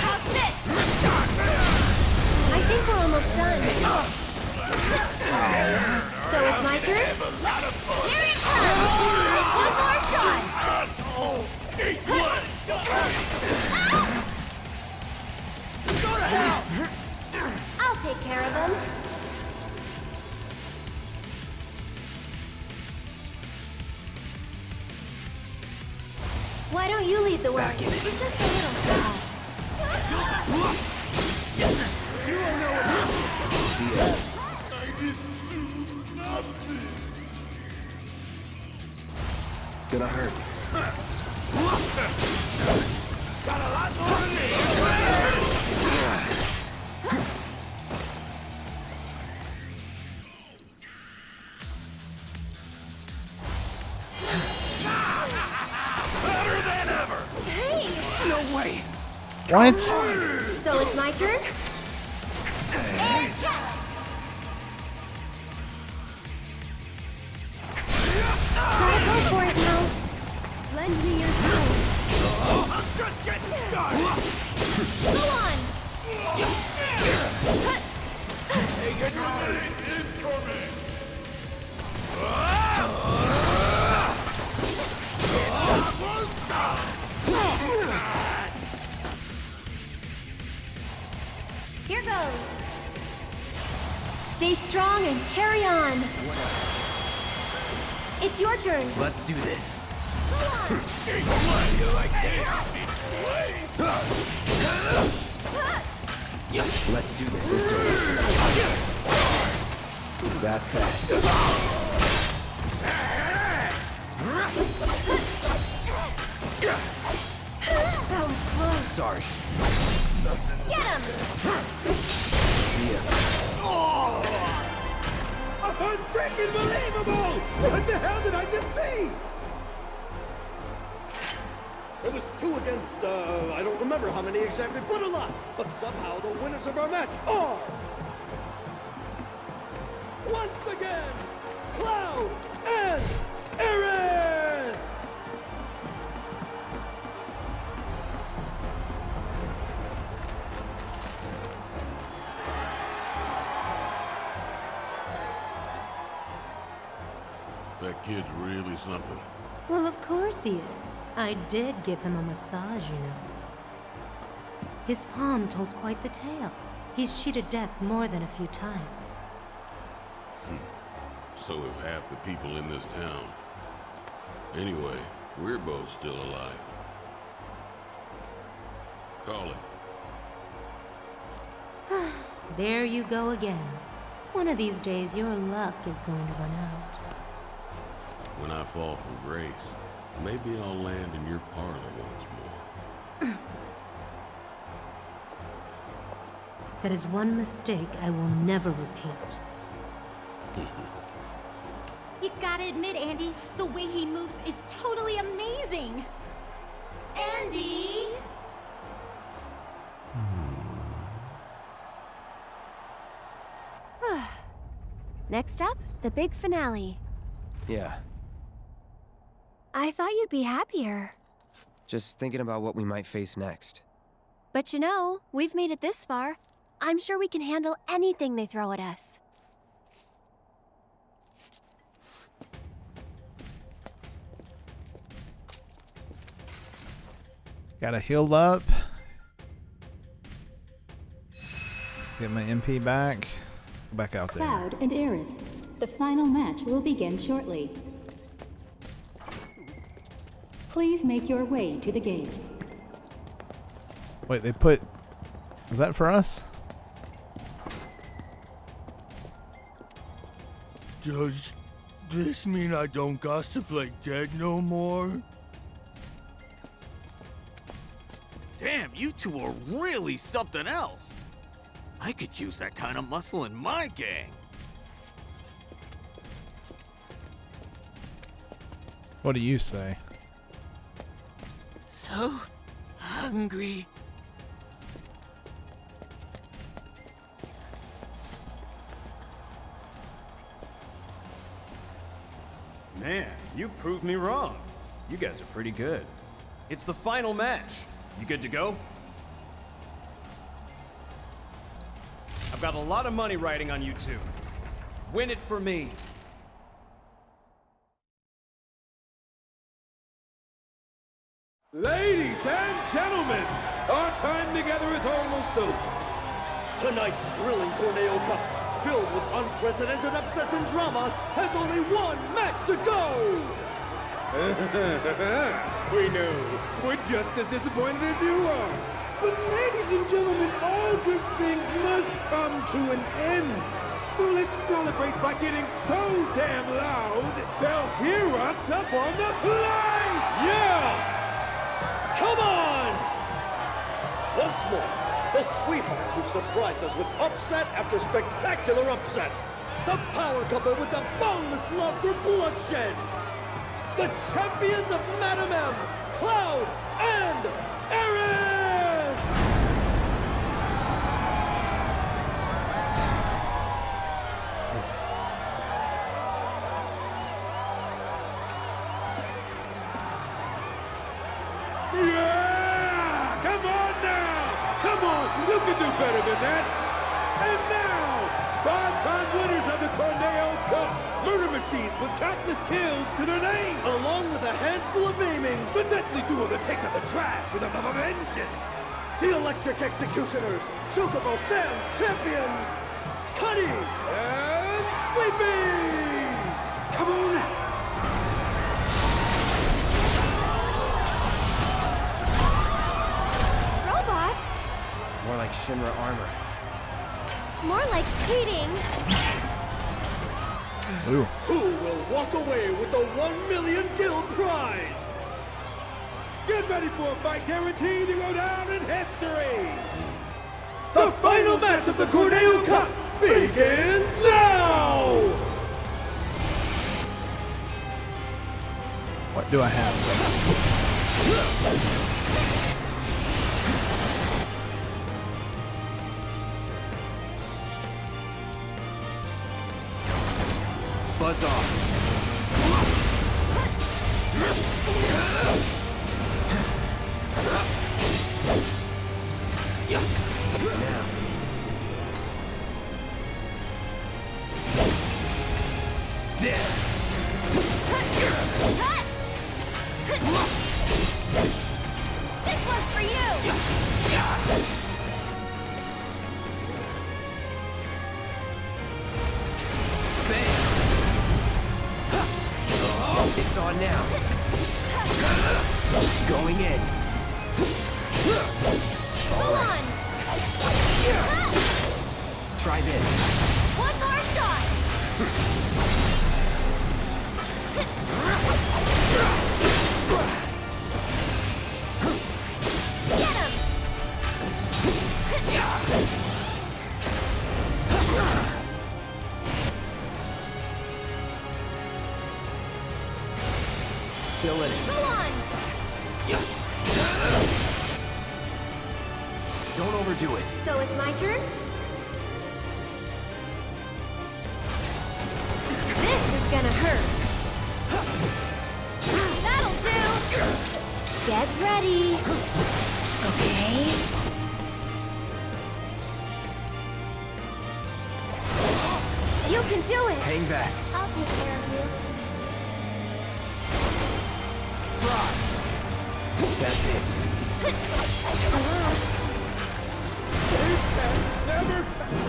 How's this? I think we're almost done. So it's my turn? Here it comes! One more shot! Asshole! Eat one! Go to hell! I'll take care of them. Why don't you lead the way? You're just a little fast. You don't know what this is. Gonna hurt. Got a lot more than me! Better than ever! Hey! No way! What? So it's my turn? And catch! Gotta go for it now. Lend me your strength. I'm just getting started! Go on! Take it right! Incoming! Here goes. Stay strong and carry on. It's your turn. Let's do this. You like this? Let's do this. It's over. That's that. That was close. Sorry. Get him! See ya. Unfreaking believable! What the hell did I just see? It was 2 against, I don't remember how many exactly, but a lot. But somehow the winners of our match are... once again, Cloud and Aerith! That kid's really something. Well, of course he is. I did give him a massage, you know. His palm told quite the tale. He's cheated death more than a few times. so have half the people in this town. Anyway, we're both still alive. Call it. There you go again. One of these days, your luck is going to run out. When I fall from grace, maybe I'll land in your parlor once more. That is one mistake I will never repeat. You gotta admit, Andy, the way he moves is totally amazing! Andy! Next up, the big finale. Yeah, I thought you'd be happier. just thinking about what we might face next. But you know, we've made it this far. I'm sure we can handle anything they throw at us. Gotta heal up. Get my MP back. Go back out there. Cloud and Aerith, the final match will begin shortly. Please make your way to the gate. Wait, they put... Is that for us? Does this mean I don't gossip like dead no more? Damn, you two are really something else. I could use that kind of muscle in my gang. What do you say? So hungry. Man, you proved me wrong. You guys are pretty good. It's the final match. You good to go? I've got a lot of money riding on you two. Win it for me. Ladies and gentlemen, our time together is almost over. Tonight's thrilling Corneal Cup, filled with unprecedented upsets and drama, has only one match to go! We know. We're just as disappointed as you are. But ladies and gentlemen, all good things must come to an end. So let's celebrate by getting so damn loud, they'll hear us up on the plate! Yeah! Come on! Once more, the sweethearts who've surprised us with upset after spectacular upset. The power couple with the boundless love for bloodshed. The champions of Madam M, Cloud and Aerith! Yeah! Come on now! Come on! You can do better than that! And now, 5-time winners of the Corneal Cup! Murder machines with countless kills to their name! Along with a handful of maimings! The deadly duo that takes out the trash with a vengeance! The Electric Executioners! Chocobo Sam's champions! Cuddy! And Sleepy! Come on now! Robots? More like Shinra armor. More like cheating. Ooh. Who will walk away with the 1 million guild prize? Get ready for a fight guaranteed to go down in history! The final match of the Corneal Cup begins now! What do I have? Buzz off. This one's for you! It's on now. Going in. Go on! Try this. One more shot! Get him! Still in it. Go on! Don't overdo it. So it's my turn? This is gonna hurt. That'll do! Get ready. Okay. You can do it! Hang back. I'll take care of you. That's it.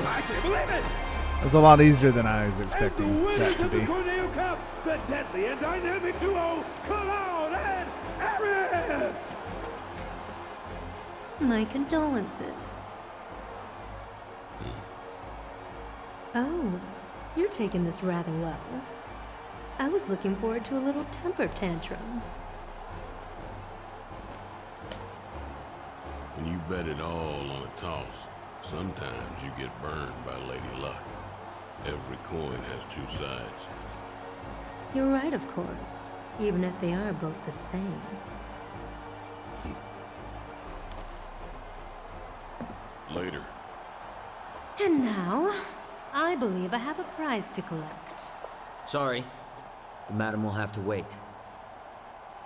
I can't believe it! It was a lot easier than I was expecting And the winners that to of the be. Corneal Cup, the deadly and dynamic duo, Cloud and Aerith! My condolences. Oh, you're taking this rather well. I was looking forward to a little temper tantrum. When you bet it all on a toss, sometimes you get burned by Lady Luck. Every coin has two sides. You're right, of course, even if they are both the same. Later. And now, I believe I have a prize to collect. Sorry. The madam will have to wait.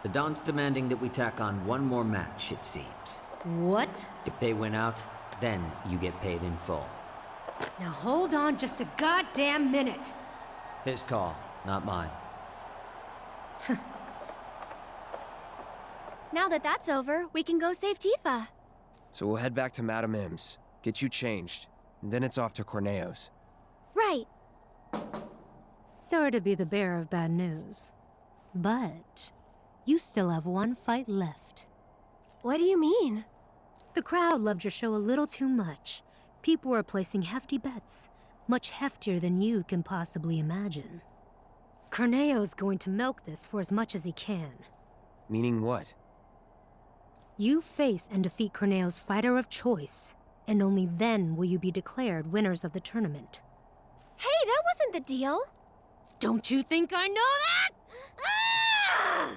The Don's demanding that we tack on one more match, it seems. What? If they win out, then you get paid in full. Now hold on just a goddamn minute. His call, not mine. Now that that's over, we can go save Tifa. So we'll head back to Madame M's, get you changed, and then it's off to Corneo's. Right. Sorry to be the bearer of bad news, but you still have one fight left. What do you mean? The crowd loved your show a little too much. People were placing hefty bets, much heftier than you can possibly imagine. Corneo's going to milk this for as much as he can. Meaning what? You face and defeat Corneo's fighter of choice, and only then will you be declared winners of the tournament. Hey, that wasn't the deal. Don't you think I know that? Ah!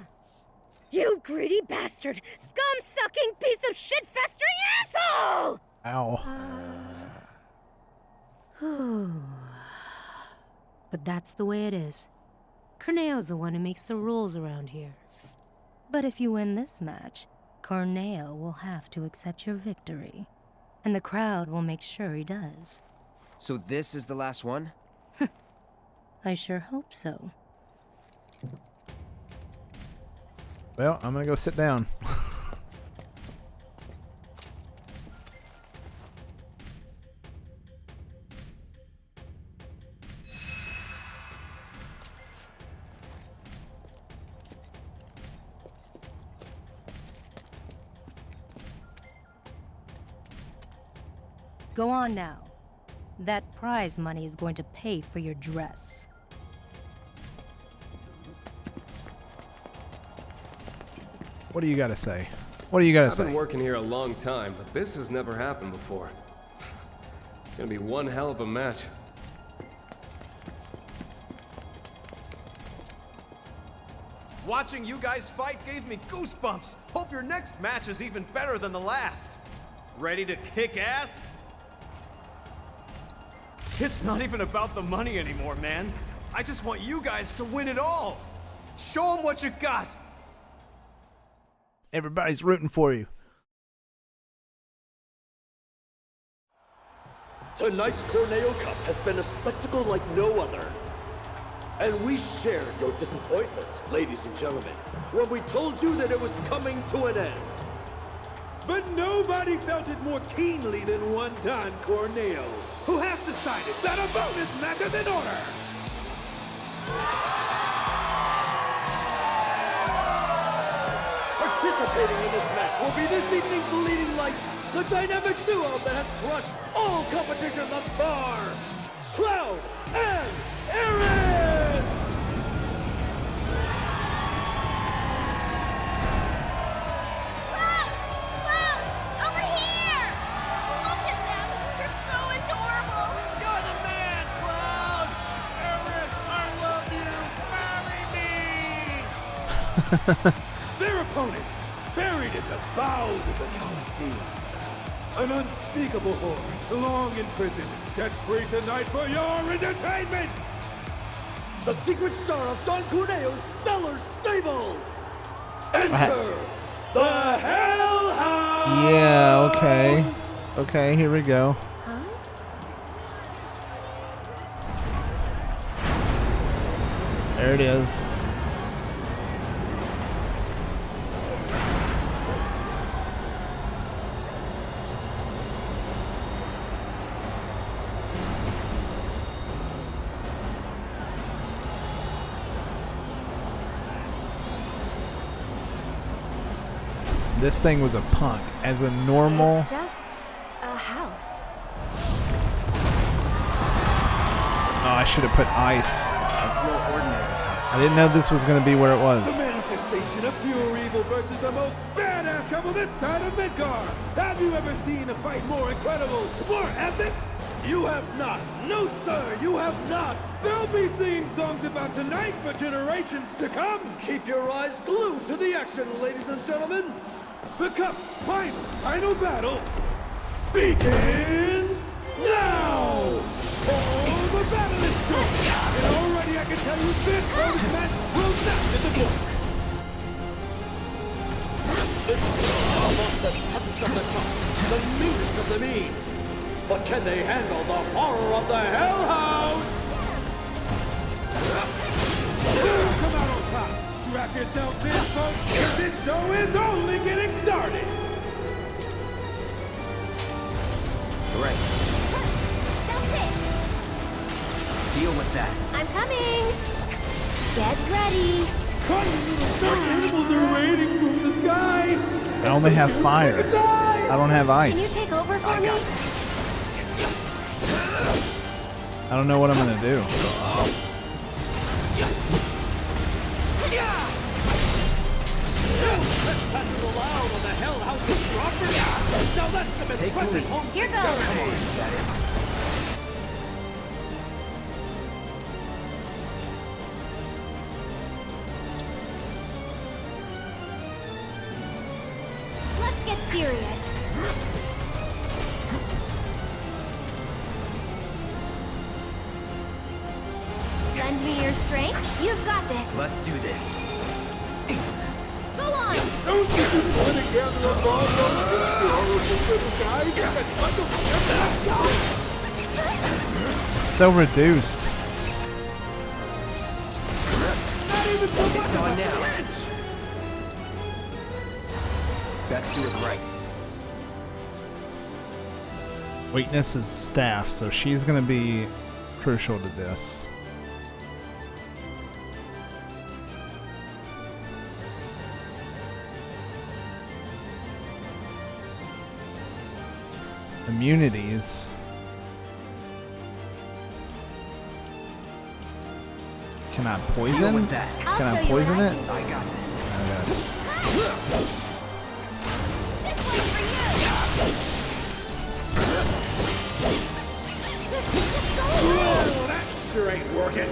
You greedy bastard! Scum-sucking piece of shit-festering asshole! Ow. But that's the way it is. Corneo's the one who makes the rules around here. But if you win this match, Corneo will have to accept your victory. And the crowd will make sure he does. So this is the last one? I sure hope so. Well, I'm gonna go sit down. Go on now. That prize money is going to pay for your dress. What do you gotta say? What do you gotta I've say? been working here a long time, but this has never happened before. It's gonna be one hell of a match. Watching you guys fight gave me goosebumps. Hope your next match is even better than the last. Ready to kick ass? It's not even about the money anymore, man. I just want you guys to win it all. Show them what you got. Everybody's rooting for you. Tonight's Corneal Cup has been a spectacle like no other. And we shared your disappointment, ladies and gentlemen, when we told you that it was coming to an end. But nobody felt it more keenly than one Don Corneo, who has decided that a bonus match is in order. Participating in this match will be this evening's leading lights, the dynamic duo that has crushed all competition thus far, Cloud and Aaron! Over here! Look at them! They're so adorable! You're the man, Cloud! Eric, I love you! Marry me! Their opponent, buried in the bowels of the Coliseum. An unspeakable horde, long imprisoned, set free tonight for your entertainment! The secret star of Don Corneo's stellar stable! Enter the Hellhound! Yeah, okay. Okay, here we go. There it is. This thing was a punk. As a normal... It's just a house. Oh, I should have put ice. That's no ordinary house. I didn't know this was going to be where it was. The manifestation of pure evil versus the most badass couple this side of Midgar. Have you ever seen a fight more incredible, more epic? You have not. No, sir, you have not. They'll be singing songs about tonight for generations to come. Keep your eyes glued to the action, ladies and gentlemen. The Cup's final battle begins now! Oh, the battle is joined! And already I can tell you this match will not hit the book! This is amongst the toughest of the tough, the meanest of the mean. But can they handle the horror of the Hell House? They'll come out on top! Strap yourselves in, folks, because this show is only getting started! Right. That's it! Deal with that. I'm coming! Get ready! Animals are raining from the sky! I only have fire. I don't have Can you ice. take over for me? I don't know what I'm going to do. Here goes! Let's get serious. Lend me your strength. You've got this. Let's do this. Go on! Don't you want to gather up all those little guys? It's so reduced. Not even so much It's of on a now. wrench. Best do it right. Weakness is staff, so she's going to be crucial to this. Immunities. Can I poison? with that. I'll Can show I you what poison I it? can do. I got this. This one's for you! Just go away! Whoa, that sure ain't working.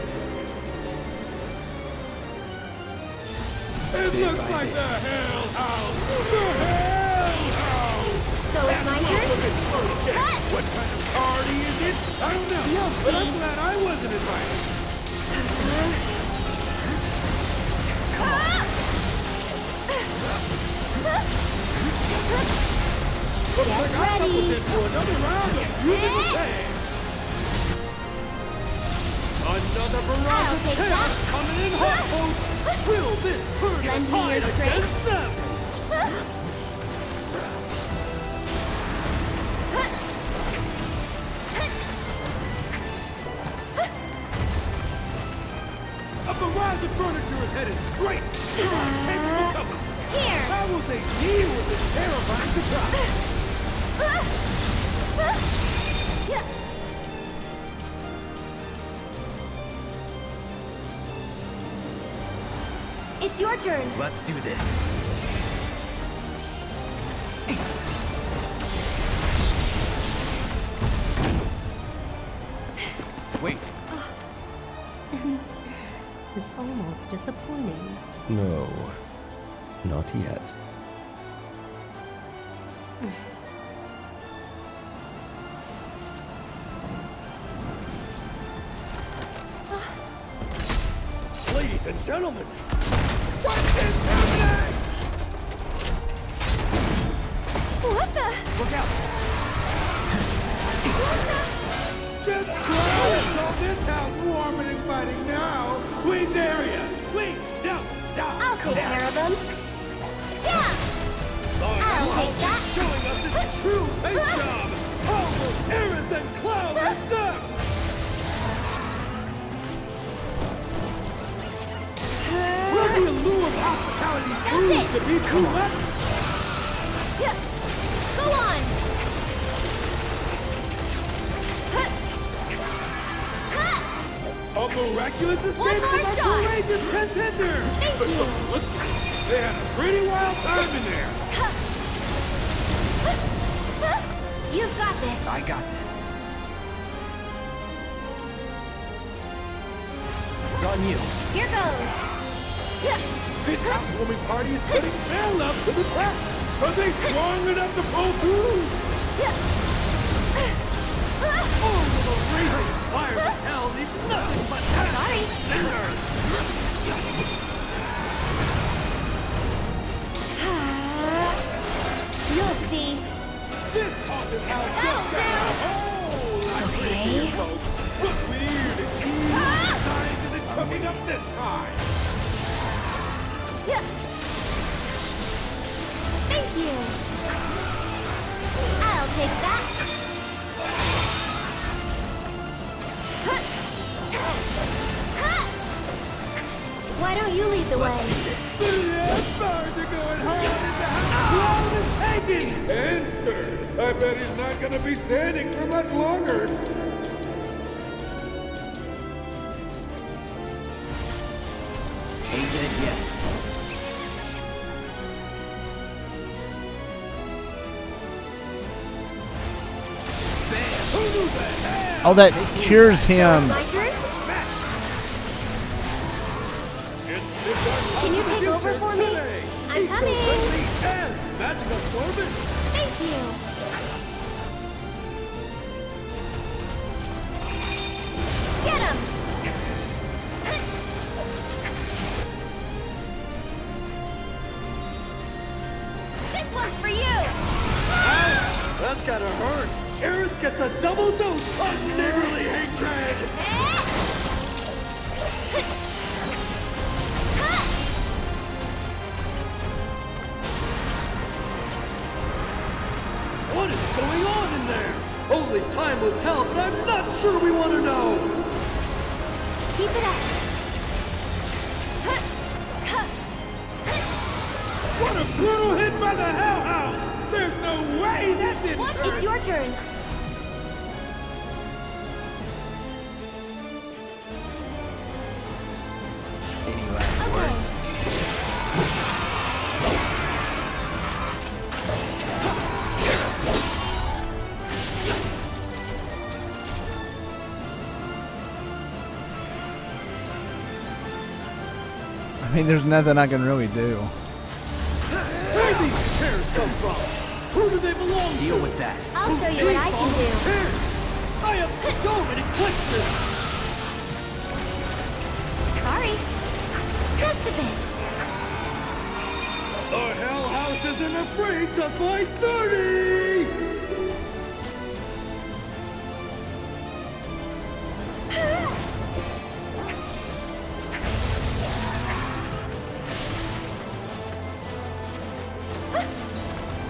It looks like the Hell House! The Hell House! So it's my turn? Cut! What kind of party is it? I don't know, You'll but I'm see. glad I wasn't invited. Looks like our couple's in for another round of beautiful things. Another barrage of take chaos that. coming in hot, folks! Will this turn the Lend me your tide strength. against them? A barrage of furniture is headed straight to our capable couple. Here! How will they deal with this terrifying surprise? It's your turn. Let's do this. Wait. It's almost disappointing. No, not yet. Ladies and gentlemen, what is happening? What the? Look out! Just call this house warm and inviting now. We dare ya! We don't! I'll take care of them. Yeah! I'll take that. Showing us its true paint job! Almost Aerith and Cloud and Duck! Will the allure of hospitality prove to be too much? Yeah. Go on! A miraculous escape One more from shot. our courageous contender! Thank you. They had a pretty wild time in there! You've got this. I got this. It's on you. Here goes. This housewarming party is putting their love to the test! Are they strong enough to pull through? Oh, those raging fires of hell leave nothing but Sorry. cinders! You'll see. This haunted house That'll just got a whole lot of Okay. folks. What weird and evil signs is it cooking up this time? Thank you. I'll take that. Why don't you lead the way? The fires are going hard and the house is taken! And stirred. I bet he's not gonna be standing for much longer. Ain't dead yet. Oh, that cures him. My turn? Can you take over for me? I'm coming. And magic absorbent. Thank you. Get him. This one's for you. Ouch! That's gotta hurt. Aerith gets a double dose of neighborly hatred. What is going on in there? Only time will tell, but I'm not sure we want to know. Keep it up. What a brutal hit by the Hell House! There's no way that didn't hurt. It's your turn. Any last words? I mean, there's nothing I can really do. Where do these chairs come from? Who do they belong to? Deal with that. I'll show you what I can do. Chairs! I have so many questions! Sorry. Just a bit. The Hell House isn't afraid to fight dirty!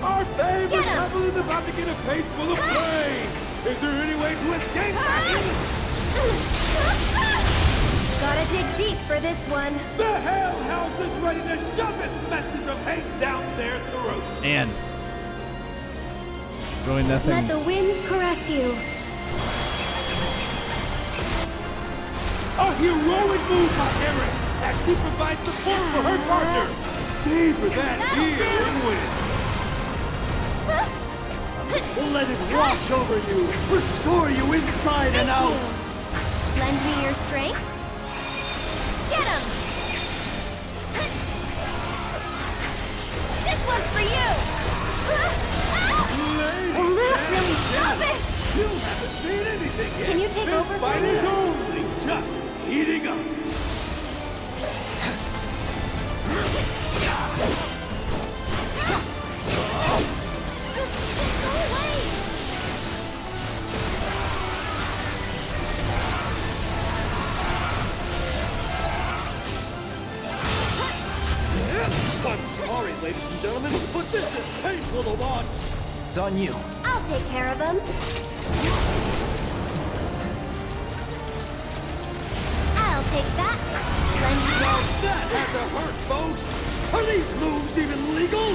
Our favorite couple is about to get a face full of flame! Is there any way to escape that? Got Gotta dig deep for this one. The Hell House is ready to shove its message of hate down their throats. Man. Really nothing. Let the winds caress you. A heroic move by Erin as she provides support for her partner. Savor that healing wind. Let it wash over you, restore you inside and out. Lend me your strength. Get him! This one's for you! Really, stop it! You haven't seen anything yet. Can you take this over for fight me? is only just heating up. I'm sorry, ladies and gentlemen, but this is painful to watch. It's on you. I'll take care of him. I'll take that. Lend me Now that had to hurt, folks. Are these moves even legal?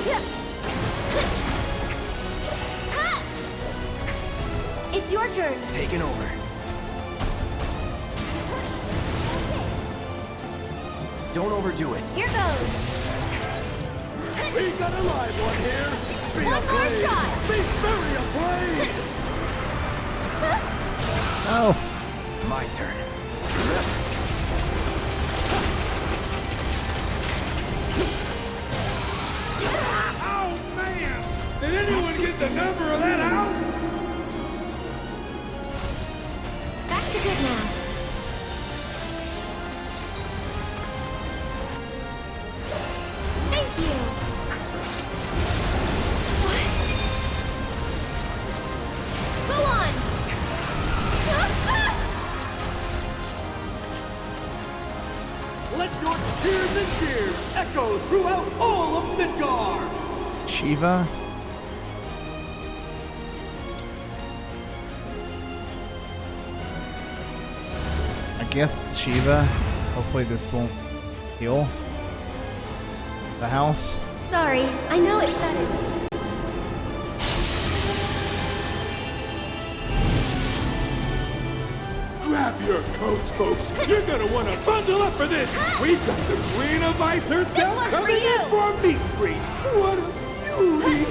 It's your turn. Taking over. Don't overdo it. Here goes. We got a live one here. Be One more afraid. shot. Be very afraid. Oh. My turn. Oh, man. Did anyone get the number of that house? Back to good now. Thank you. What? Go on. Let your cheers and cheers echo throughout all of Midgard. Shiva? I guess Shiva. Hopefully this won't heal the house. Sorry, I know it's sudden. Grab your coats, folks. You're gonna want to bundle up for this. We've got the Queen of Ice herself one's for coming you. in for a meet and greet. What a beauty!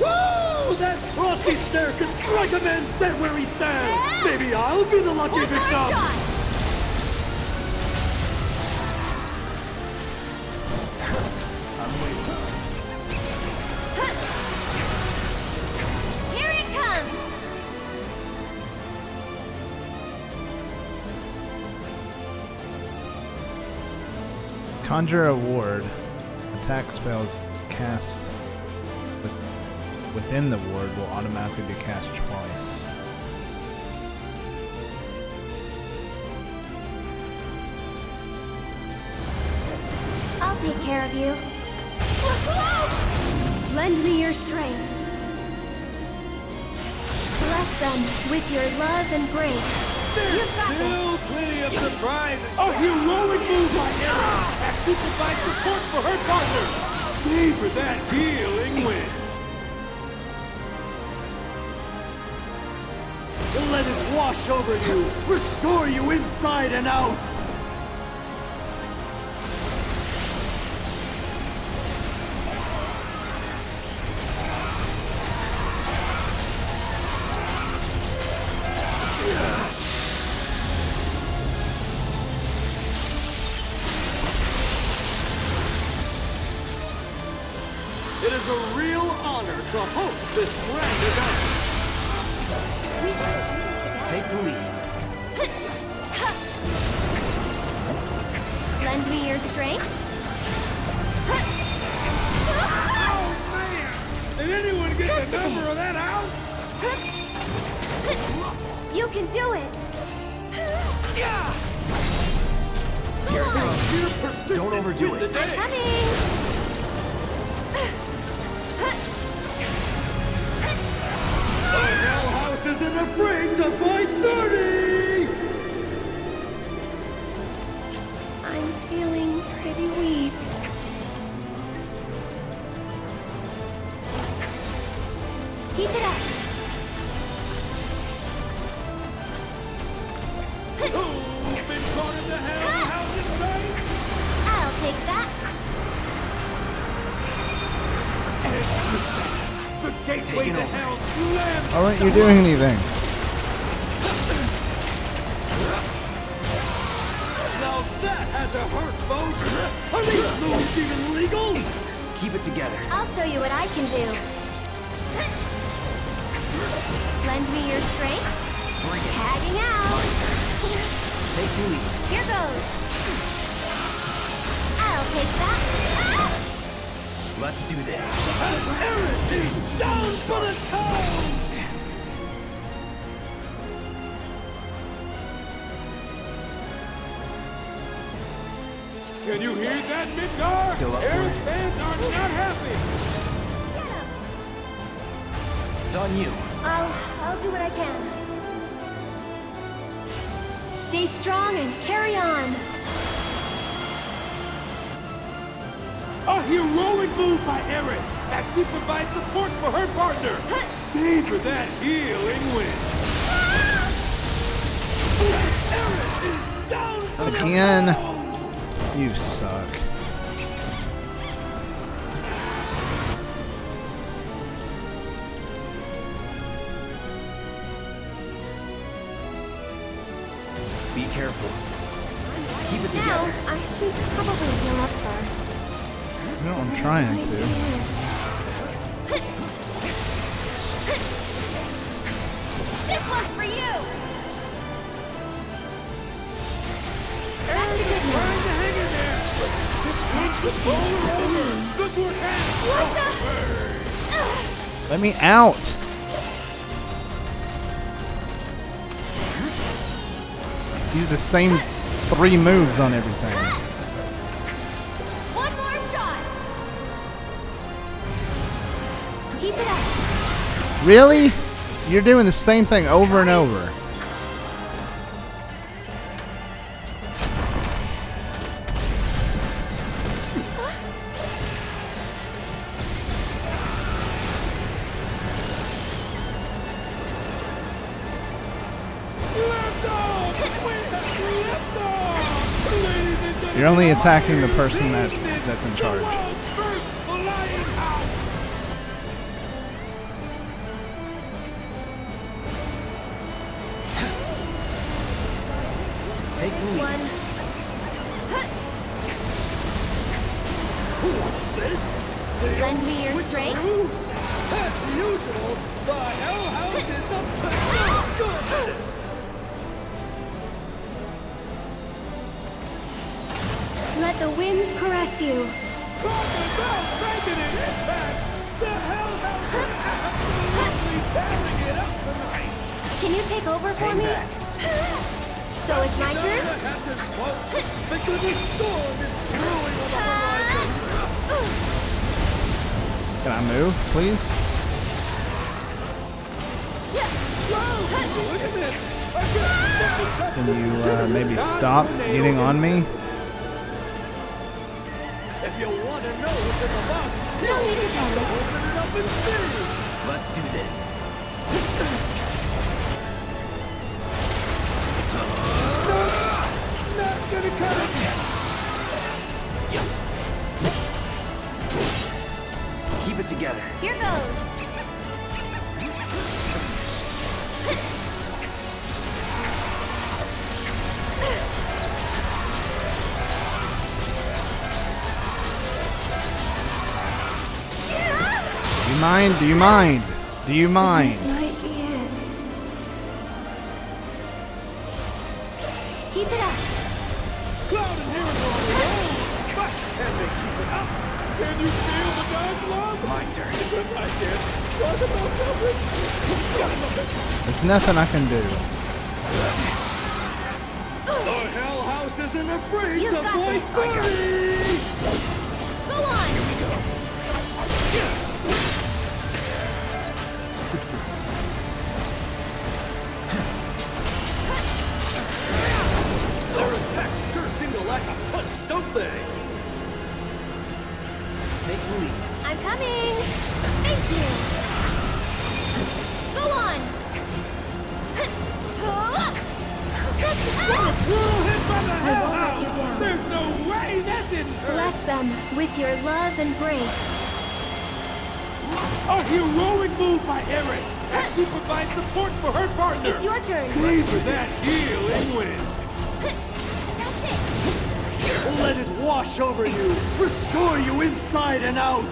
Woo! That frosty stare can strike a man dead where he stands. Maybe I'll be the lucky One more victim. shot. Here it comes. Conjure a ward. Attack spells cast within the ward will automatically be cast twice. I'll take care of you. Lend me your strength. Bless them with your love and grace. You've got Still plenty of surprises. A heroic move by Erin as she provides support for her partner. Savor that healing wind. Let it wash over you, restore you inside and out. It is a real honor to host this grand event. Take the lead. Lend me your strength. Oh, man! Did anyone get Just the a number bit. of that house? You can do it. Here it on. comes. Sheer persistence Don't overdo win it. the day. Coming. The Hell House isn't afraid to fight dirty! take that. The gateway to hell slams. Why aren't you doing anything? Now that has a hurt, folks. Are these moves even legal? Keep it together. I'll show you what I can do. Lend me your strength. Tagging out. Take the lead. Here goes. I'll take that. Let's do this. Everything down for the count. Can you hear that, Midgar? Still up for Aerith it. fans are not happy. It's on you. I'll do what I can. Stay strong and carry on. A heroic move by Aerith as she provides support for her partner. Savor that healing wind. Aerith is down for the Again. count. You suck. Be careful. Keep it Now, together. I should probably heal up first. No, I'm trying to. This one's for you. Trying to hang in there. Good work, Let me out. Use the same 3 moves on everything. One more shot. Keep it up. Really? You're doing the same thing over and over. You're only attacking the person that's in charge. Take the lead. One. What's this? Lend me your strength. As usual, the Hell House is up to no good. Let the winds caress you. Talk about making an impact! The Hell House is absolutely tearing it up tonight! Can you take over for me? So it's my turn? Because the storm is brewing on the horizon! Can I move, please? Look at this! Can you maybe stop getting on me? If you want to know what's in the box, No need to panic. open it up and see! Let's do this. Not gonna cut it! Keep it together. Here goes. Do you mind? Do you mind? Do you mind? This might be it. Keep it up. Cloud and Heron are on the roll! But can they keep it up? Can you feel the dodge love? My turn. Because I can't. Talk about selfish. There's nothing I can do. The Hell House isn't afraid You've to got play this. dirty! Go on. Their attacks sure seem to lack a punch, don't they? Take the lead. I'm coming. Thank you. Go on. Little hit by the Hell won't let House! you down. There's no way that didn't hurt! Bless them with your love and grace. A heroic move by Eric as she provides support for her partner. It's your turn. Savor that heal and win. That's it. Let it wash over you, restore you inside and out.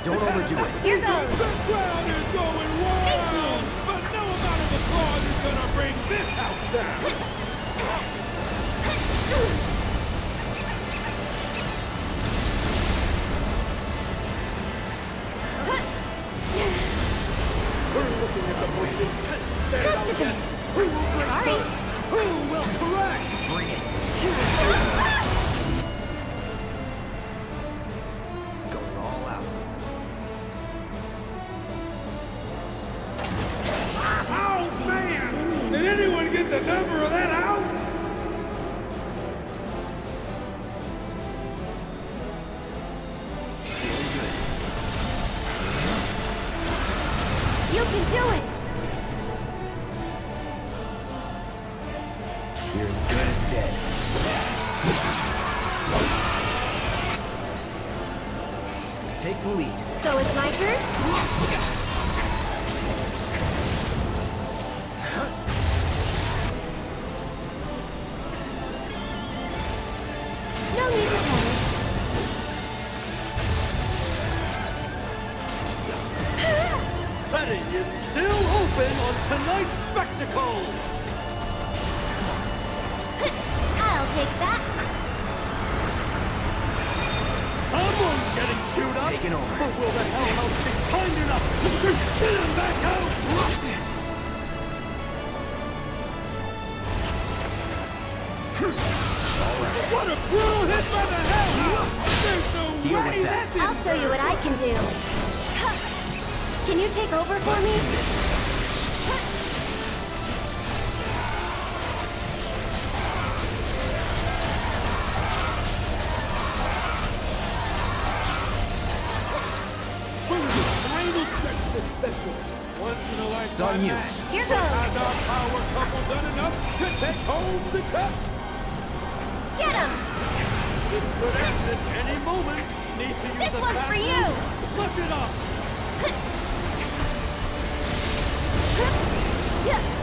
Don't overdo it. Here goes. The crowd is going wild, but no amount of applause is gonna bring this house down. We're looking at the most intense stare Just a down bit. yet. Who will break Sorry. first? Who will correct? Bring it. Going all out. Oh man! Did anyone get the number of that house? You can do it. You're as good as dead. Take the lead. So it's my turn? No need to panic. Betting is still open on tonight's spectacle. I'll take that. Someone's getting chewed up. Taking over. But will the Hell House be kind enough to spin him back out? What a brutal hit by the Hell House! There's no Deal way with that. that didn't I'll show you what I can do. Can you take over for me? Final stretch of this special. Once in a lifetime It's on you. match. Here goes. Has our power couple done enough to take home the cup? Get him! This could end at any moment. Need to use This the one's for you. bathroom. Suck it up.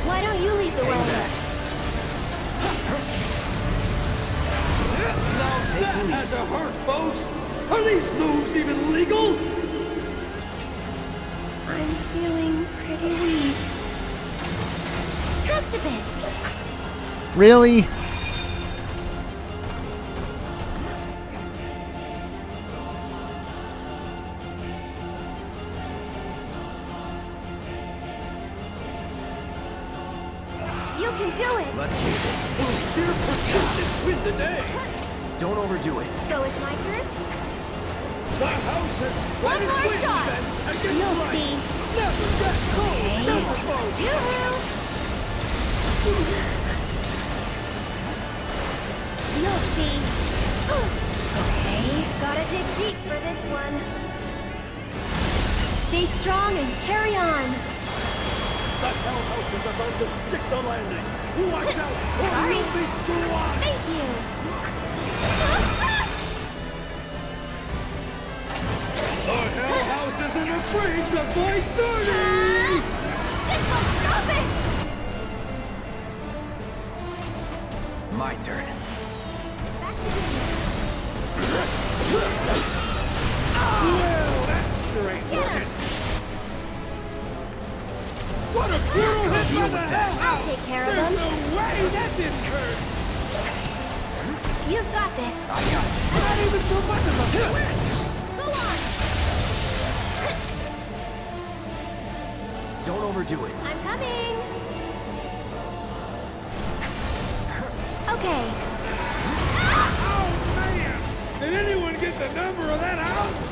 Why don't you lead the way? That had to hurt, folks. Are these moves even legal? I'm feeling pretty weak. Just a bit. Really? You can do it. Let's do this. Will sheer persistence win the day? Don't overdo it. So it's my turn? The house has One spread its more wings shot. and taken You'll flight. see. Never get cold. Okay. Never folks. Yoo-hoo! You'll see. Okay, gotta dig deep for this one. Stay strong and carry on. The Hell House is about to stick the landing. Watch out, or Sorry. you'll be squashed. Thank you. The Hell House isn't afraid to fight dirty. This one, stop it! My turn. Well, that sure ain't working. What a brutal hit by the Hell I'll House. take care of There's them. no way that didn't hurt. You've got this. I got it. Not even so much of a twitch. Go on. Don't overdo it. I'm coming. Okay. Oh, man. Did anyone get the number of that house?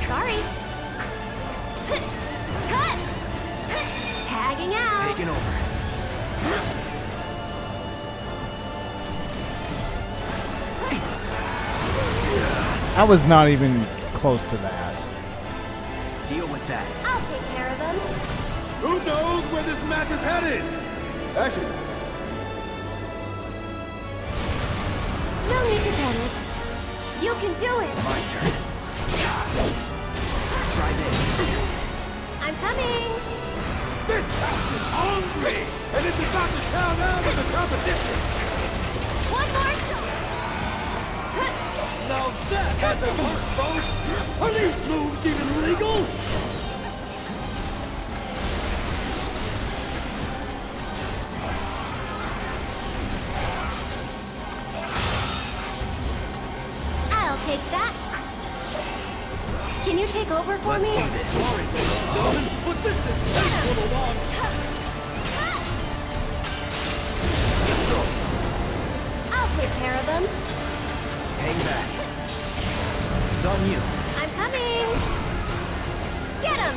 Sorry. Cut. Tagging out. Taking over. I was not even close to that. Deal with that. I'll take care of them. Who knows where this match is headed? Action. No need to panic. You can do it. My turn. Try this. I'm coming. This house is hungry, and it's about to count out of the competition. One more shot. Now that doesn't work, folks. Are these moves even legal? I'll take that. Can you take over for me? Sorry, ladies and gentlemen, but this is for the long. I'll take care of them. Hang back. It's on you. I'm coming. Get him.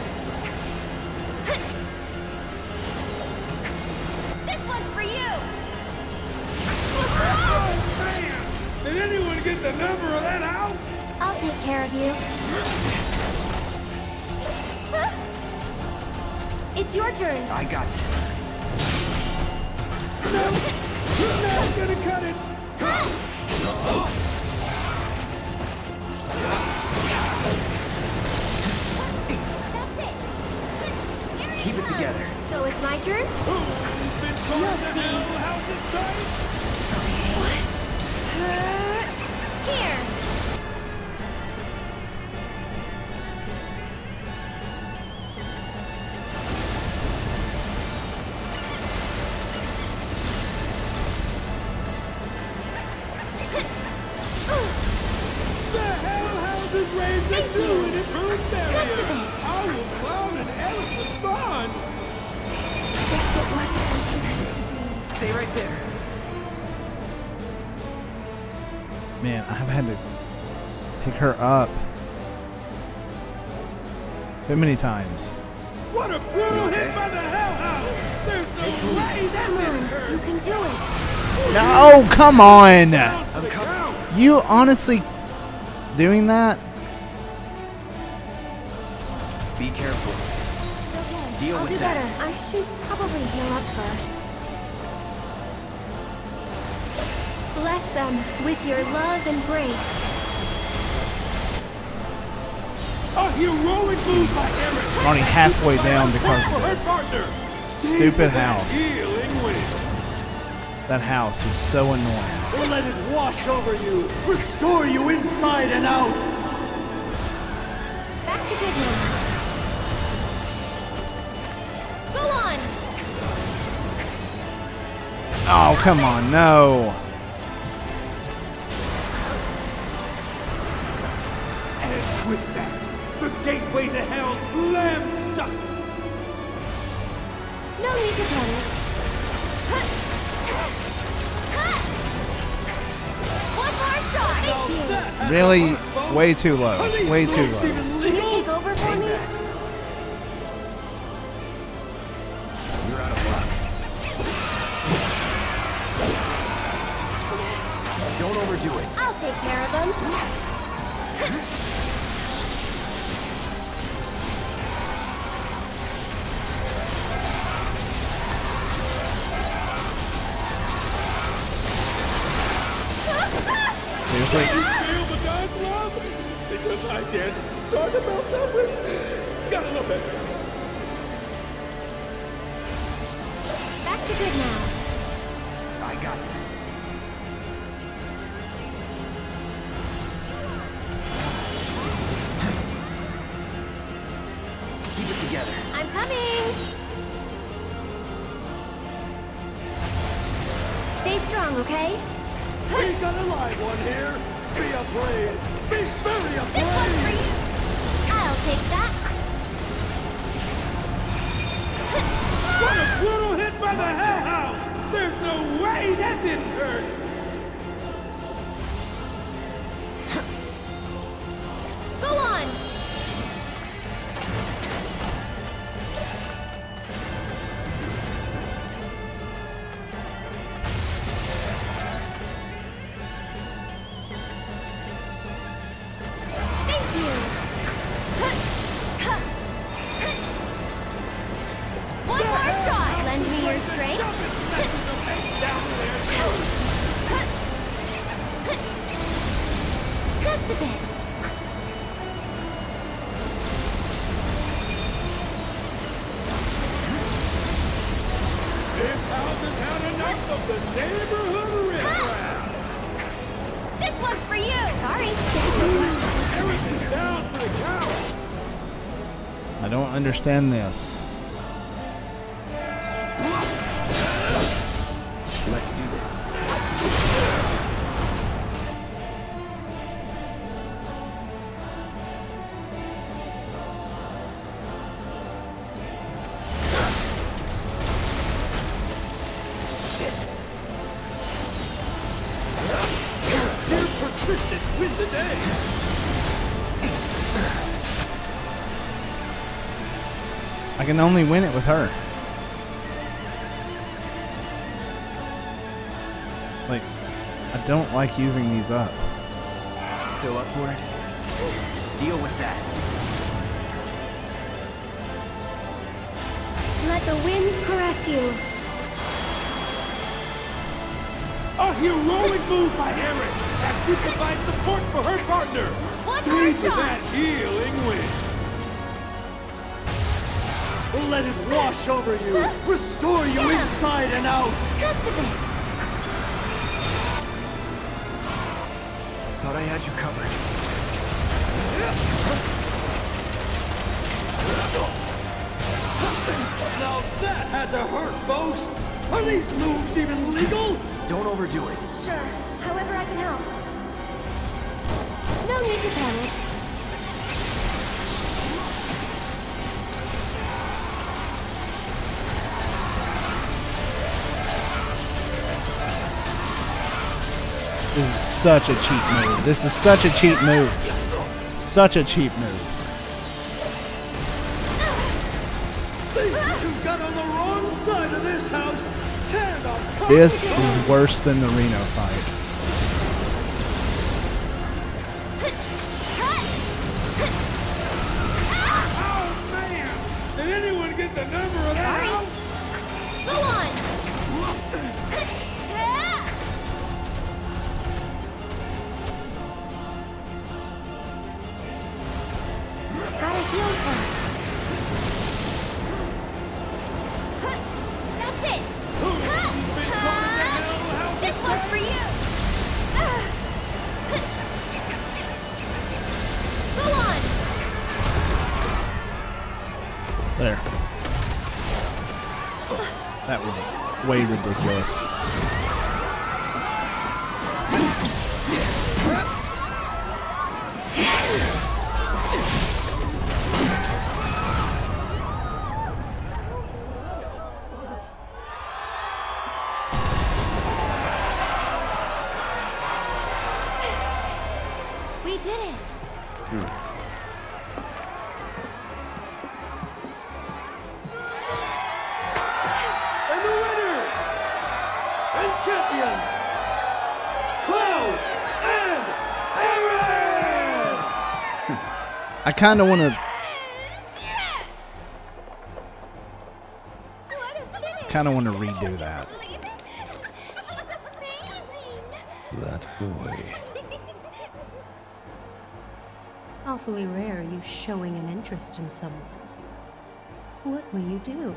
This one's for you. Oh, man! Did anyone get the number of that house? I'll take care of you. It's your turn. I got this. No! Now I'm gonna cut it! Keep it together. So it's my turn? You'll see. What? Here. The hell house is raised to do an improved barrier! I will clown an elephant spawn! Guess it wasn't. Stay right there. Man, I've had to pick her up too many times. What a brutal hit by the hell house! There's no way that didn't hurt! You can do it. No, come on! You honestly doing that? Be careful. Deal I'll with do that. better. I should probably heal up first. Bless them with your love and grace. A heroic move by Eric! I'm only halfway down because of this stupid house. Healing wind. That house is so annoying. Let it wash over you, restore you inside and out. Back to good now. Go on. Oh, come on, no. And with that, the gateway to hell slams shut. No need to panic. One more shot. Thank you. Really, way too low. Way too low. Can you take over for me? You're out of luck. Don't overdo it. I'll take care of them. Seriously? You feel the God's love? Because I did. Talk about selfless. Got a little bit. Back to good now. I got this. Keep it together. I'm coming. Stay strong, okay? We got a live one here. Be afraid. Be very This one's for afraid. you. I'll take that. What a brutal hit by the hell house. There's no way that didn't hurt. Go on. Thank you. Just a bit. This house has had enough of the neighborhood riffraff! This one's for you! Sorry. Everything's down for the count! I don't understand this. Let's do this. Sheer persistence win the day! I can only win it with her. Like, I don't like using these up. Still up for it? Deal with that. Let the winds caress you. A heroic move by Erin as she provides support for her partner. Squeeze for that healing wind. Let it wash over you, restore you inside and out. Just a bit. Thought I had you covered. Now that had to hurt, folks. Are these moves even legal? Don't overdo it. Sure. However I can help. No need to panic. This is such a cheap move. This is such a cheap move. Such a cheap move. Things you got on the wrong side of this house cannot come. This is worse than the Reno fight. Oh man! Did anyone get the number of that? Go on. Gotta heal first. That's it. This one's for you. Go on. There. That was way ridiculous. We did it. And the winners and champions, Cloud and Aaron! I kind of want to. Kind of want to redo that. That boy. Awfully rare you showing an interest in someone. What will you do?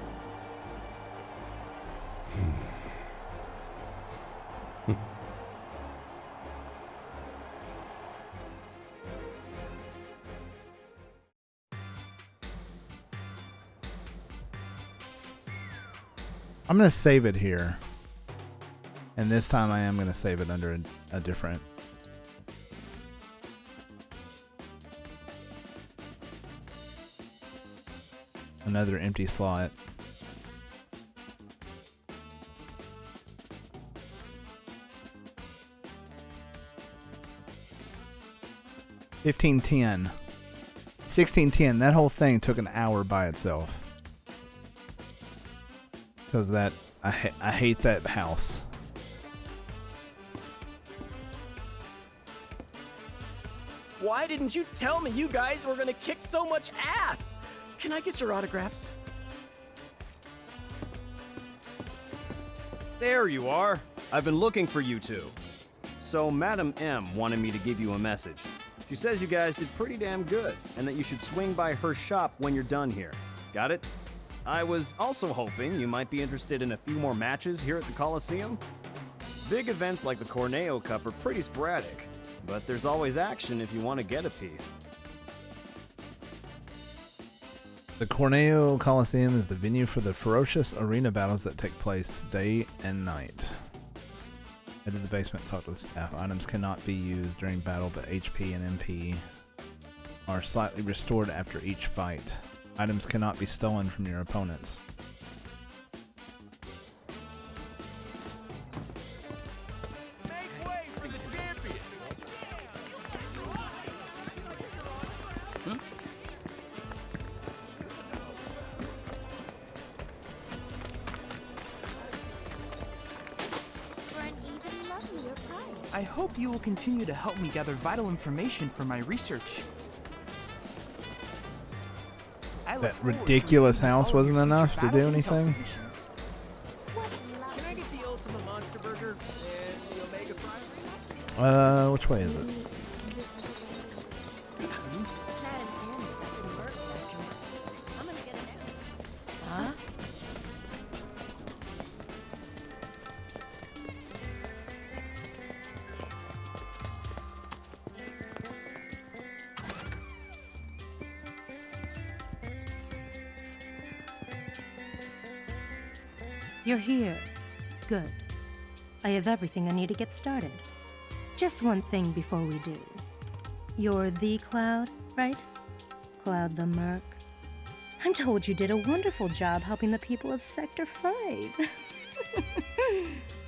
I'm going to save it here. And this time I am going to save it under a different. Another empty slot. $15.10. $16.10. That whole thing took an hour by itself. Because that I hate that house. Why didn't you tell me you guys were gonna kick so much ass? Can I get your autographs? There you are. I've been looking for you two. So Madam M wanted me to give you a message. She says you guys did pretty damn good, and that you should swing by her shop when you're done here. Got it? I was also hoping you might be interested in a few more matches here at the Coliseum. Big events like the Corneal Cup are pretty sporadic, but there's always action if you want to get a piece. The Corneal Coliseum is the venue for the ferocious arena battles that take place day and night. Head to the basement, talk to the staff. Items cannot be used during battle, but HP and MP are slightly restored after each fight. Items cannot be stolen from your opponents. Make way for the champion! For an even lovelier price. I hope you will continue to help me gather vital information for my research. That ridiculous house wasn't enough to do anything? Can I get the ultimate monster burger and the omega fries? Which way is it? Huh? You're here. Good. I have everything I need to get started. Just one thing before we do. You're the Cloud, right? Cloud the Merc. I'm told you did a wonderful job helping the people of Sector 5.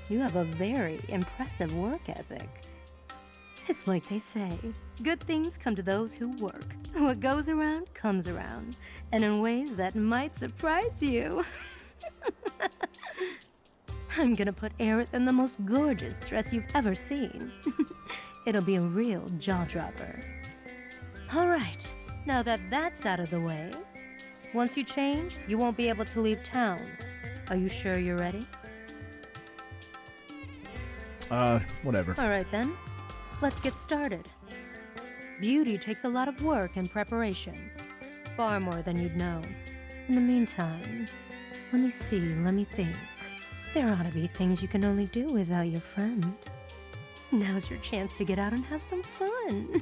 You have a very impressive work ethic. It's like they say, good things come to those who work. What goes around comes around, and in ways that might surprise you. I'm gonna put Aerith in the most gorgeous dress you've ever seen. It'll be a real jaw-dropper. All right, now that that's out of the way, once you change, you won't be able to leave town. Are you sure you're ready? Whatever. All right then, let's get started. Beauty takes a lot of work and preparation. Far more than you'd know. In the meantime, let me think. There ought to be things you can only do without your friend. Now's your chance to get out and have some fun.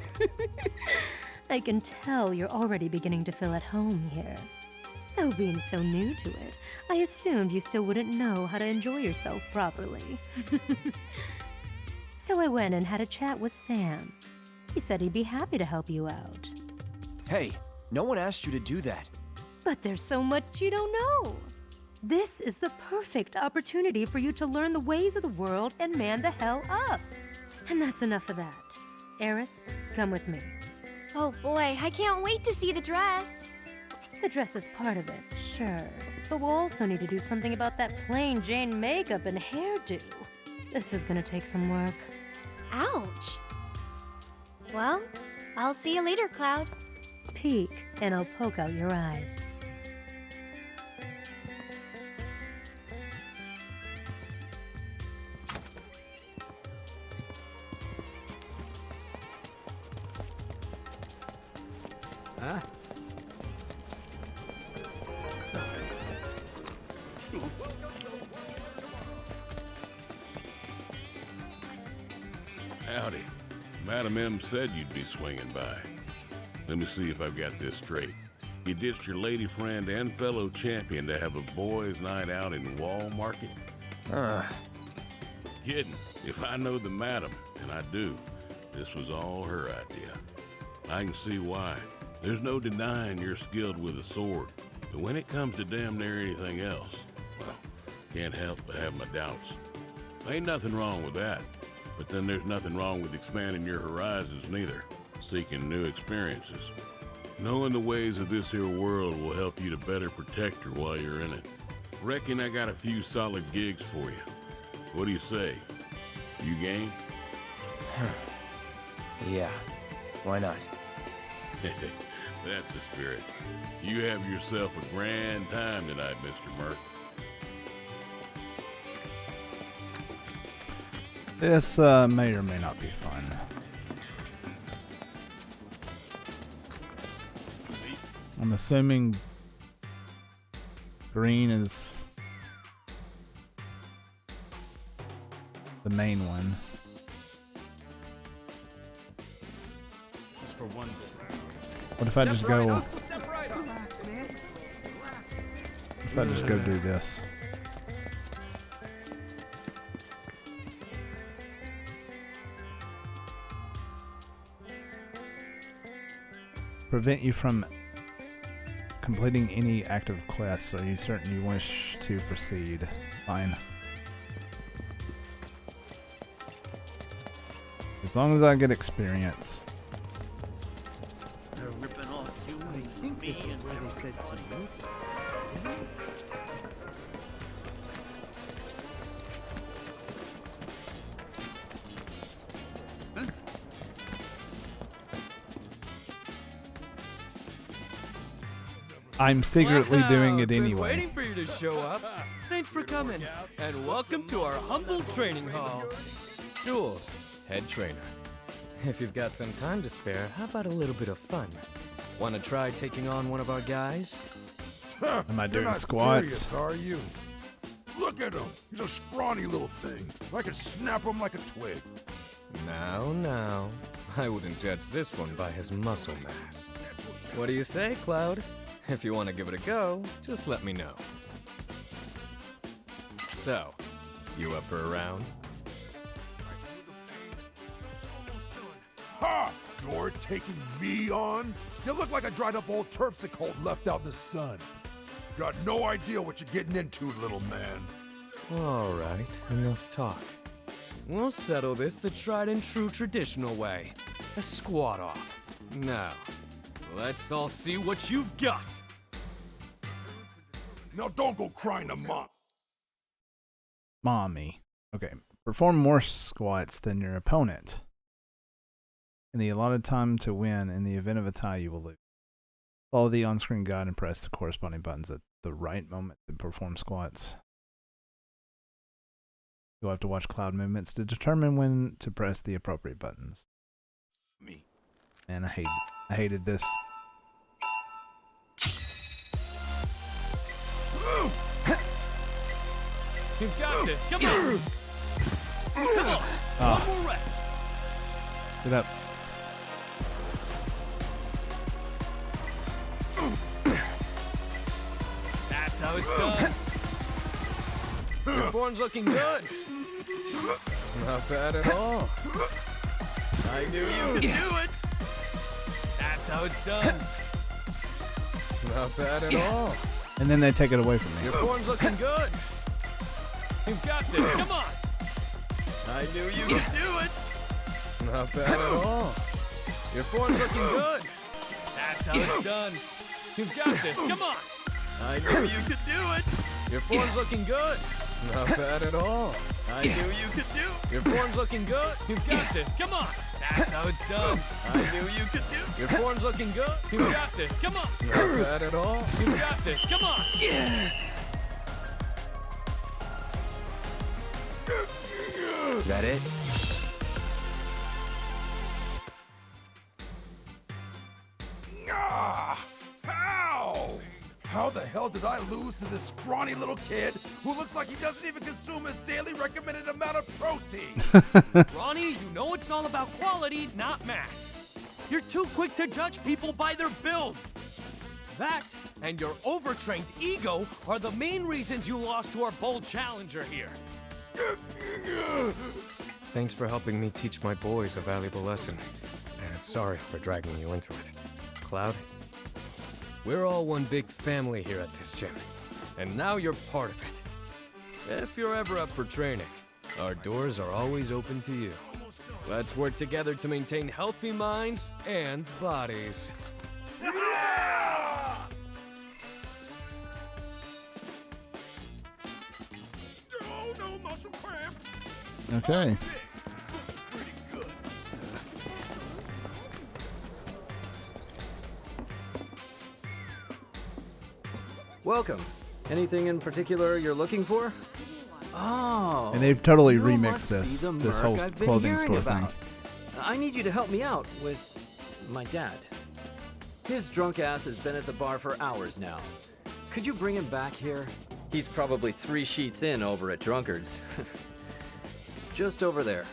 I can tell you're already beginning to feel at home here. Though being so new to it, I assumed you still wouldn't know how to enjoy yourself properly. So I went and had a chat with Sam. He said he'd be happy to help you out. Hey, no one asked you to do that. But there's so much you don't know. This is the perfect opportunity for you to learn the ways of the world and man the hell up. And that's enough of that. Aerith, come with me. Oh boy, I can't wait to see the dress. The dress is part of it, sure. But we'll also need to do something about that plain Jane makeup and hairdo. This is gonna take some work. Ouch. Well, I'll see you later, Cloud. Peek, and I'll poke out your eyes. Huh? Howdy. Madam M said you'd be swinging by. Let me see if I've got this straight. You ditched your lady friend and fellow champion to have a boys' night out in Wall Market? Kidding. If I know the madam, and I do, this was all her idea. I can see why. There's no denying you're skilled with a sword, but when it comes to damn near anything else, well, can't help but have my doubts. Ain't nothing wrong with that, but then there's nothing wrong with expanding your horizons neither, seeking new experiences. Knowing the ways of this here world will help you to better protect her while you're in it. Reckon I got a few solid gigs for you. What do you say? You game? Yeah, why not? That's the spirit. You have yourself a grand time tonight, Mr. Merc. This may or may not be fun. I'm assuming green is the main one. This is for one. What if I just go? If I just go do this? Prevent you from completing any active quests. Are you certain you wish to proceed? Fine. As long as I get experience. They're ripping off you. I think this is where they said to move. I'm secretly doing it anyway. Waiting for you to show up. Thanks for coming, and welcome to our humble training hall. Jules, head trainer. If you've got some time to spare, how about a little bit of fun? Want to try taking on one of our guys? Am I doing You're not squats? Serious, are you? Look at him. He's a scrawny little thing. I could snap him like a twig. Now. I wouldn't judge this one by his muscle mass. What do you say, Cloud? If you want to give it a go, just let me know. So, you up for a round? Ha! You're taking me on? You look like a dried up old terpsichore left out in the sun. Got no idea what you're getting into, little man. All right, enough talk. We'll settle this the tried and true traditional way. A squat off. Now, let's all see what you've got. Now don't go crying to Mom. Mommy. Okay. Perform more squats than your opponent. In the allotted time to win, in the event of a tie, you will lose. Follow the on-screen guide and press the corresponding buttons at the right moment to perform squats. You'll have to watch Cloud movements to determine when to press the appropriate buttons. Man, I hated this. You've got this. Come on. Come on. Oh. One more rep. Get up. That's how it's done. Your form's looking good. Not bad at all. I knew you could do it. That's how it's done. Not bad at all. And then they take it away from me. Your form's looking good. You've got this. Come on. I knew you could do it. Not bad at all. Your form's looking good. That's how it's done. You've got this. Come on. I knew you could do it. Your form's looking good. Not bad at all. I knew you could do it. Your form's looking good. You've got this. Come on. That's how it's done. I knew you could do it. Your form's looking good. You've got this. Come on. Not bad at all. You've got this. Come on. That it? Ah! How? How the hell did I lose to this scrawny little kid who looks like he doesn't even consume his daily recommended amount of protein? Ronnie, you know it's all about quality, not mass. You're too quick to judge people by their build. That and your overtrained ego are the main reasons you lost to our bold challenger here. Thanks for helping me teach my boys a valuable lesson. And sorry for dragging you into it. Cloud, we're all one big family here at this gym. And now you're part of it. If you're ever up for training, our doors are always open to you. Let's work together to maintain healthy minds and bodies. No muscle cramp. Okay. Welcome. Anything in particular you're looking for? Oh. And they've totally you remixed must be this the this merc whole I've been clothing hearing store about. thing. I need you to help me out with my dad. His drunk ass has been at the bar for hours now. Could you bring him back here? He's probably 3 sheets in over at Drunkard's. Just over there.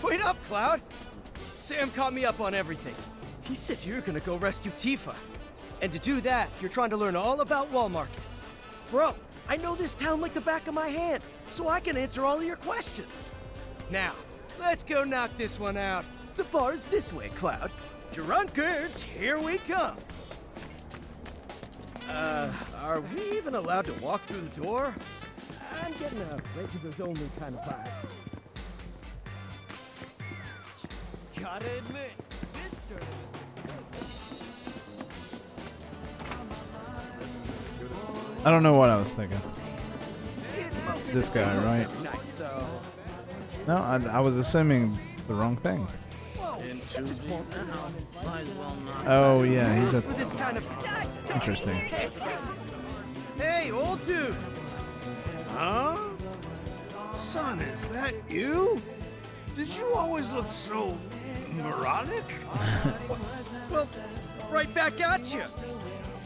Wait up, Cloud! Sam caught me up on everything. He said you're gonna go rescue Tifa. And to do that, you're trying to learn all about Wall Market. Bro, I know this town like the back of my hand, so I can answer all of your questions. Now, let's go knock this one out. The bar's this way, Cloud. Drunkards, here we come. Are we even allowed to walk through the door? I'm getting a regulars only kind of vibe. Gotta admit, this tournament. I don't know what I was thinking. This guy, right? No, I was assuming the wrong thing. Oh yeah, he's a... Interesting. Hey, old dude! Huh? Son, is that you? Did you always look so neurotic? Well, right back at you.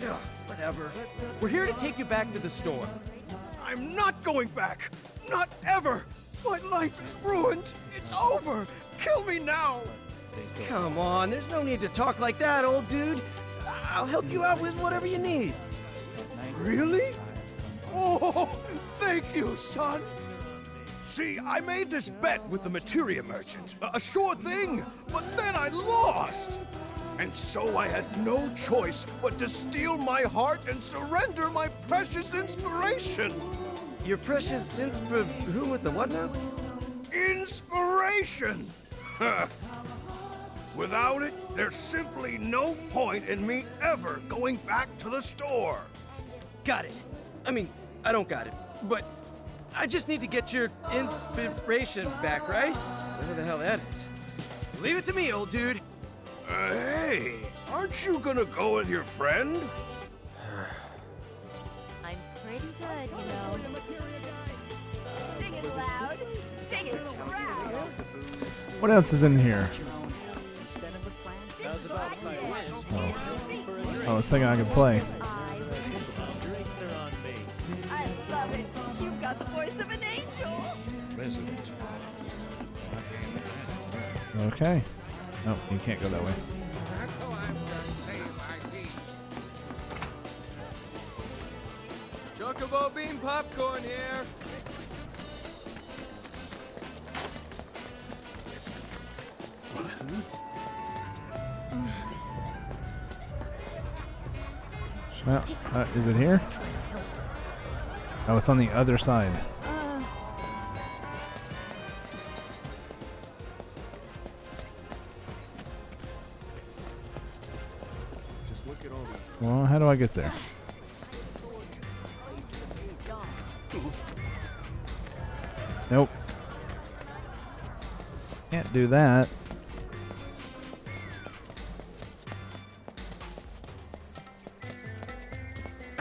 Ugh, whatever. We're here to take you back to the store. I'm not going back. Not ever. My life is ruined. It's over. Kill me now. Come on, there's no need to talk like that, old dude. I'll help you out with whatever you need. Really? Oh, thank you, son. See, I made this bet with the materia merchant. A sure thing, but then I lost. And so I had no choice but to steal my heart and surrender my precious inspiration. Your precious who with the what now? Inspiration! Without it, there's simply no point in me ever going back to the store. Got it. I mean, I don't got it, but I just need to get your inspiration back, right? Whatever the hell that is. Leave it to me, old dude. Hey, aren't you gonna go with your friend? I'm pretty good, you know. Sing it loud, sing it proud. What else is in here? Oh, I was thinking I could play. I love it. You've got the voice of an angel. Okay. No, you can't go that way. Chocobo bean popcorn here. Well, is it here? Oh, it's on the other side. Just look at all these. Well, how do I get there? Nope. Can't do that.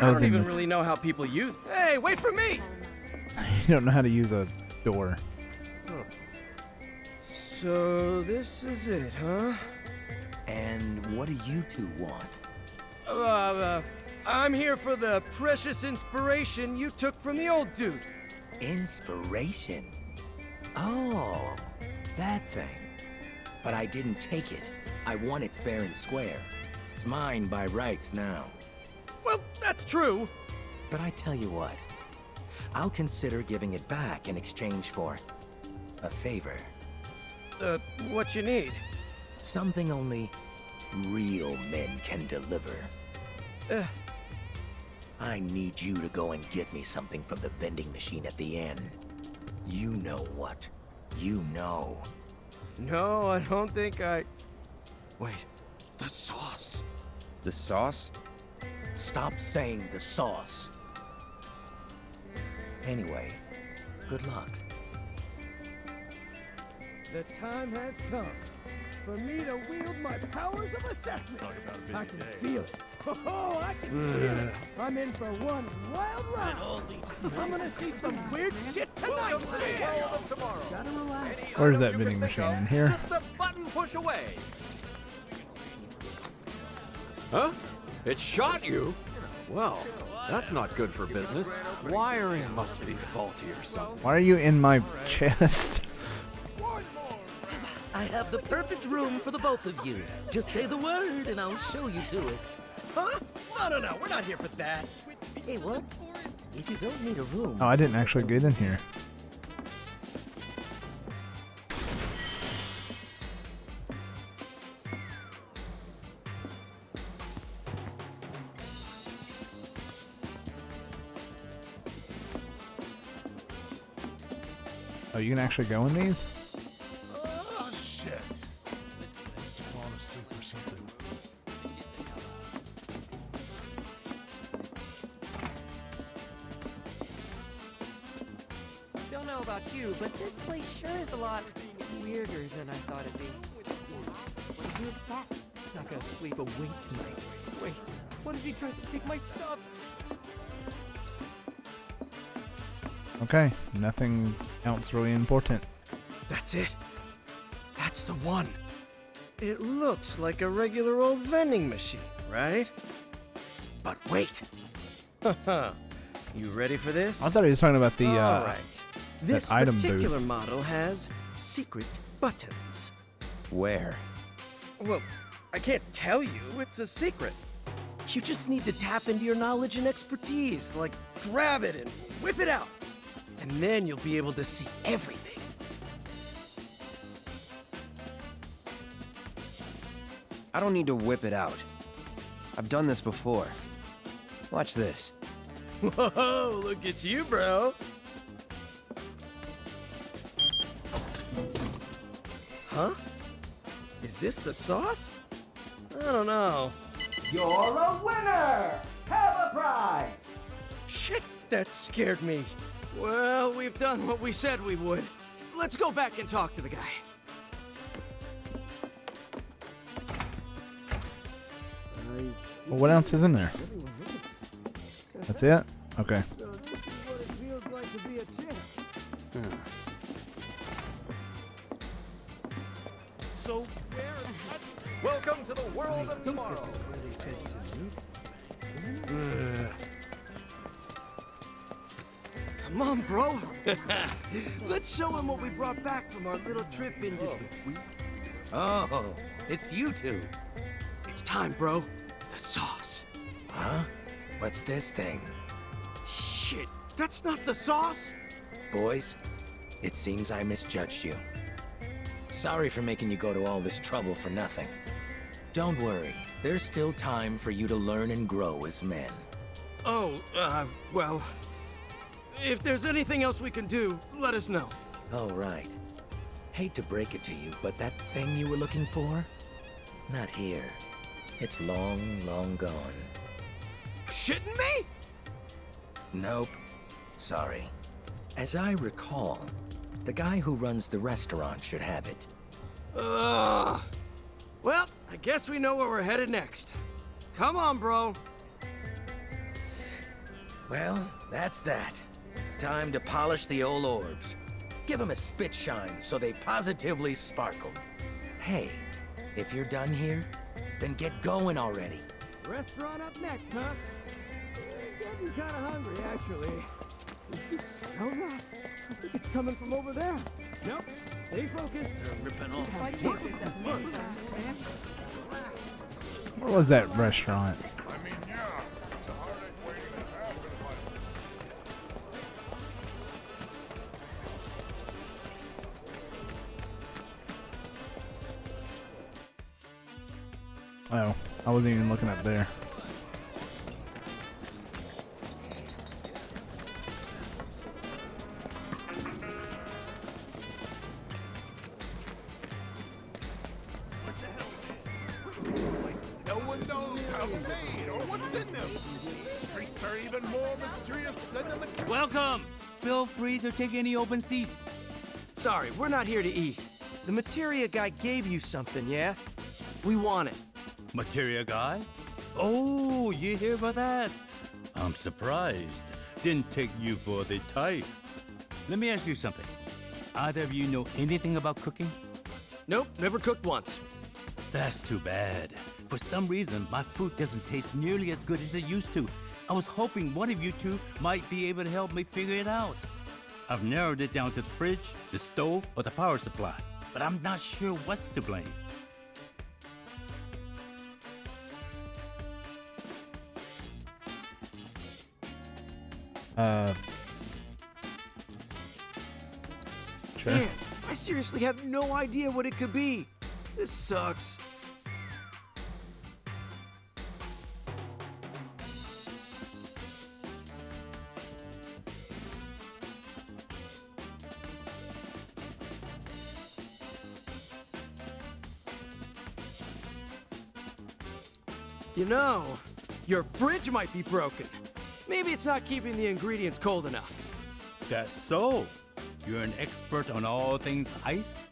I don't even really know how people use. Hey, wait for me! You don't know how to use a door. Huh. So this is it, huh? And what do you two want? I'm here for the precious inspiration you took from the old dude. Inspiration? Oh, that thing. But I didn't take it. I won it fair and square. It's mine by rights now. Well, that's true. But I tell you what, I'll consider giving it back in exchange for a favor. What you need? Something only real men can deliver. I need you to go and get me something from the vending machine at the inn. You know what? You know. No, I don't think I... Wait, the sauce. The sauce? Stop saying the sauce. Anyway, good luck. The time has come for me to wield my powers of assessment. I can feel it. Oh, I can see it. I'm in for one wild ride. I'm gonna see some weird shit tonight. Welcome to the world of tomorrow. Gotta relax. Where's that vending machine in here? Just a button push away. Huh? It shot you? Well, that's not good for business. Wiring must be faulty or something. Why are you in my chest? I have the perfect room for the both of you. Just say the word and I'll show you to it. Huh? No, we're not here for that. Say what? If you don't need a room... Oh, I didn't actually get in here. Oh, you can actually go in these? Oh, shit. Must have fallen asleep or something. Don't know about you, but this place sure is a lot weirder than I thought it'd be. What did you expect? Not gonna sleep a wink tonight. Wait, what if he tries to take my stuff? Okay, nothing else really important. That's it. That's the one. It looks like a regular old vending machine, right? But wait. You ready for this? I thought he was talking about the All right. This item particular booth. model has secret buttons. Where? Well, I can't tell you. It's a secret. You just need to tap into your knowledge and expertise, like grab it and whip it out. And then you'll be able to see everything. I don't need to whip it out. I've done this before. Watch this. Whoa, look at you, bro. Huh? Is this the sauce? I don't know. You're a winner! Have a prize! Shit, that scared me. Well, we've done what we said we would. Let's go back and talk to the guy. Well, what else is in there? That's it? Okay. So where? Welcome to the world of tomorrow. This is where they said to meet. Come on, bro. Let's show him what we brought back from our little trip into the... Oh, it's you two. It's time, bro. The sauce. Huh? What's this thing? Shit, that's not the sauce. Boys, it seems I misjudged you. Sorry for making you go to all this trouble for nothing. Don't worry, there's still time for you to learn and grow as men. Oh, well... If there's anything else we can do, let us know. Oh, right. Hate to break it to you, but that thing you were looking for? Not here. It's long, long gone. Shitting me? Nope. Sorry. As I recall, the guy who runs the restaurant should have it. Well, I guess we know where we're headed next. Come on, bro. Well, that's that. Time to polish the old orbs. Give them a spit shine so they positively sparkle. Hey, if you're done here, then get going already. Restaurant up next, huh? Getting kind of hungry, actually. Smell that? I think it's coming from over there. Nope. Stay focused. They're ripping off. What was that restaurant? I mean, yeah. It's a heartache waiting to happen, Oh, I wasn't even looking up there. No one knows how they're made or what's in them. Streets are even more mysterious than the material. Welcome! Feel free to take any open seats. Sorry, we're not here to eat. The materia guy gave you something, yeah? We want it. Materia guy? Oh, you hear about that? I'm surprised. Didn't take you for the type. Let me ask you something. Either of you know anything about cooking? Nope, never cooked once. That's too bad. For some reason, my food doesn't taste nearly as good as it used to. I was hoping one of you two might be able to help me figure it out. I've narrowed it down to the fridge, the stove, or the power supply, but I'm not sure what's to blame. Sure. Man, I seriously have no idea what it could be. This sucks. You know, your fridge might be broken. Maybe it's not keeping the ingredients cold enough. That's so. You're an expert on all things ice?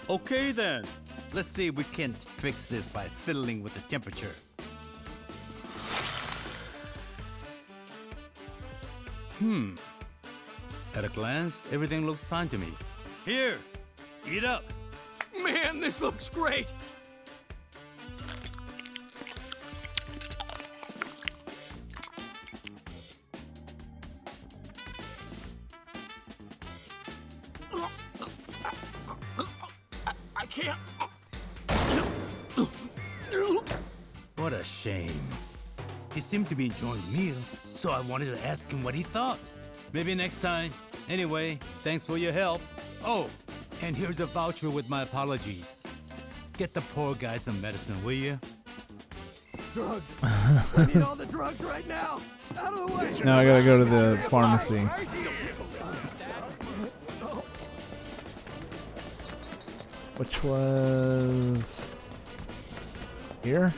Okay then. Let's see if we can fix this by fiddling with the temperature. At a glance, everything looks fine to me. Here, eat up. Man, this looks great. I can't. What a shame. He seemed to be enjoying the meal, so I wanted to ask him what he thought. Maybe next time. Anyway, thanks for your help. Oh, and here's a voucher with my apologies. Get the poor guy some medicine, will you? Drugs. We need all the drugs right now. Out of the way. Now I gotta go to the pharmacy. Which was here?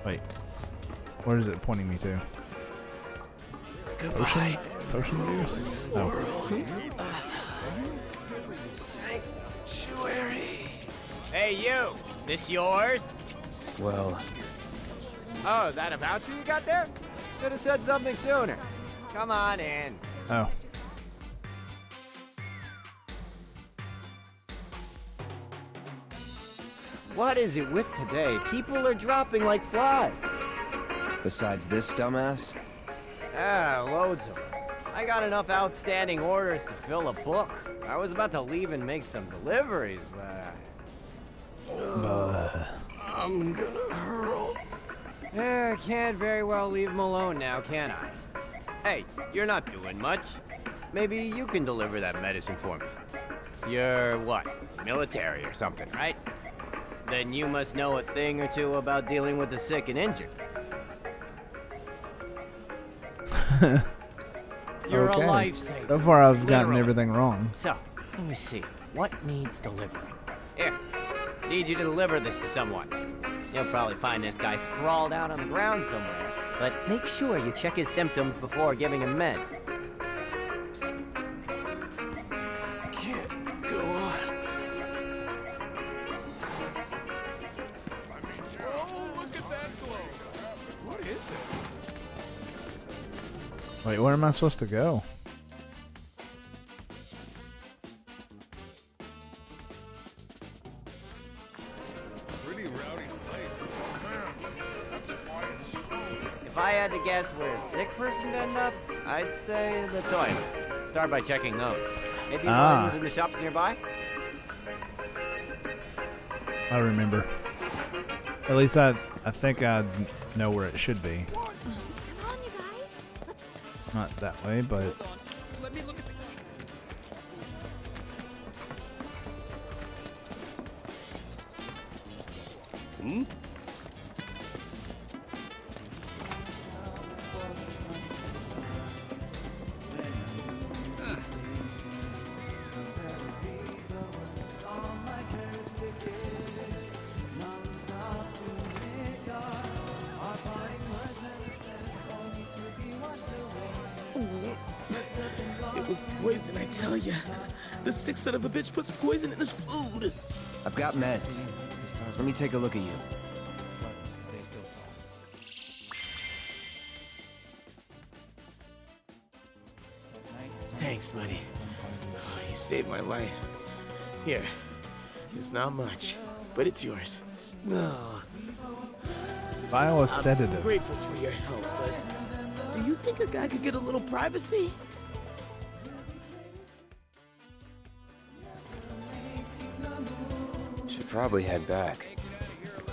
Wait, where is it pointing me to? Goodbye. Potion juice? Oh. Sanctuary. Hey, you! This yours? Well, Oh, that a voucher you got there? Should have said something sooner. Come on in. Oh. What is it with today? People are dropping like flies. besides this dumbass? Ah, loads of them. I got enough outstanding orders to fill a book. I was about to leave and make some deliveries, but I'm gonna hurl. I can't very well leave him alone now, can I? Hey, you're not doing much. Maybe you can deliver that medicine for me. You're what? Military or something, right? Then you must know a thing or two about dealing with the sick and injured. You're a lifesaver. So far I've gotten Literally. everything wrong. So, let me see. What needs delivering? Here. Need you to deliver this to someone. You'll probably find this guy sprawled out on the ground somewhere. But make sure you check his symptoms before giving him meds. Can't go on. Oh, look at that glow. What is it? Wait, where am I supposed to go? Pretty rowdy place. Oh, man. That's why it's so... If I had to guess where a sick person would end up, I'd say the toilet. Start by checking those. Maybe one in the shops nearby? I remember. At least I think I know where it should be. Not that way, but... Let me look at the... Hmm? It was poison, I tell ya. The sick son of a bitch puts poison in his food. I've got meds. Let me take a look at you. Thanks, buddy. Oh, you saved my life. Here, it's not much, but it's yours. Oh. Vial a I'm sedative. grateful for your help, but do you think a guy could get a little privacy? Should probably head back.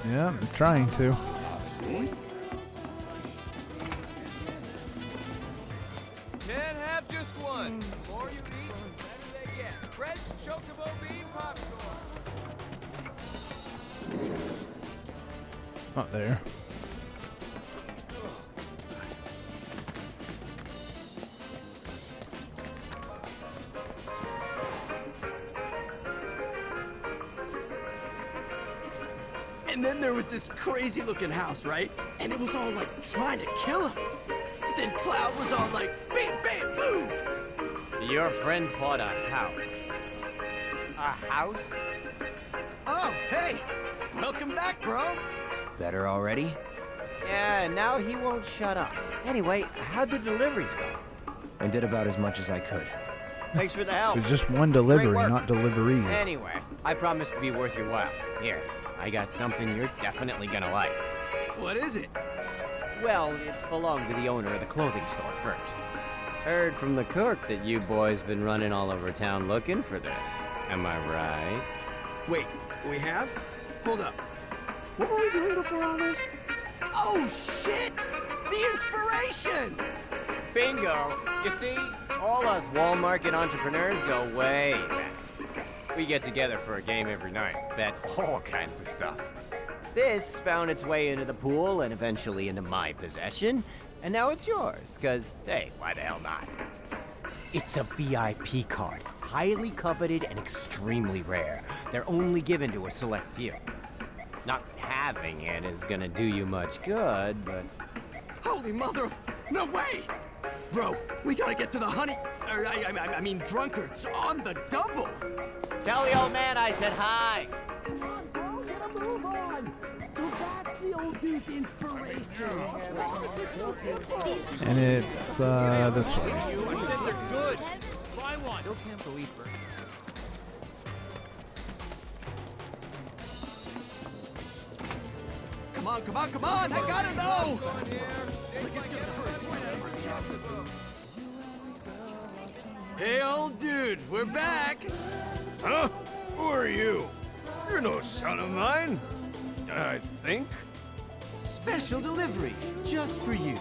Yeah, I'm trying to. Can't have just one. The more you eat, the better they get. Fresh chocobo bean popcorn. Not there. And then there was this crazy looking house, right? And it was all like trying to kill him. But then Cloud was all like, bam, bam, boom. Your friend fought a house. A house? Oh, hey, welcome back, bro. Better already? Yeah, now he won't shut up. Anyway, how'd the deliveries go? I did about as much as I could. Thanks for the help. There's just one delivery, Great work. not deliveries. Anyway, I promise to be worth your while. Here, I got something you're definitely gonna like. What is it? Well, it belonged to the owner of the clothing store first. Heard from the cook that you boys been running all over town looking for this. Am I right? Wait, we have? Hold up. What were we doing before all this? Oh, shit! The inspiration! Bingo! You see, all us Wall Market entrepreneurs go way back. We get together for a game every night, bet all kinds of stuff. This found its way into the pool and eventually into my possession, and now it's yours, cause, hey, why the hell not? It's a VIP card, highly coveted and extremely rare. They're only given to a select few. Not having it is gonna do you much good, but... Holy mother of... No way! Bro, we gotta get to the I mean drunkards on the double! Tell the old man I said hi! Come on, bro, get a move on. So that's the old dude's inspiration. And it's this way. I said they're good. Try one. Still can't believe her. Come on, come on, come on! I gotta know! Hey, old dude, we're back! Huh? Who are you? You're no son of mine. I think. Special delivery, just for you.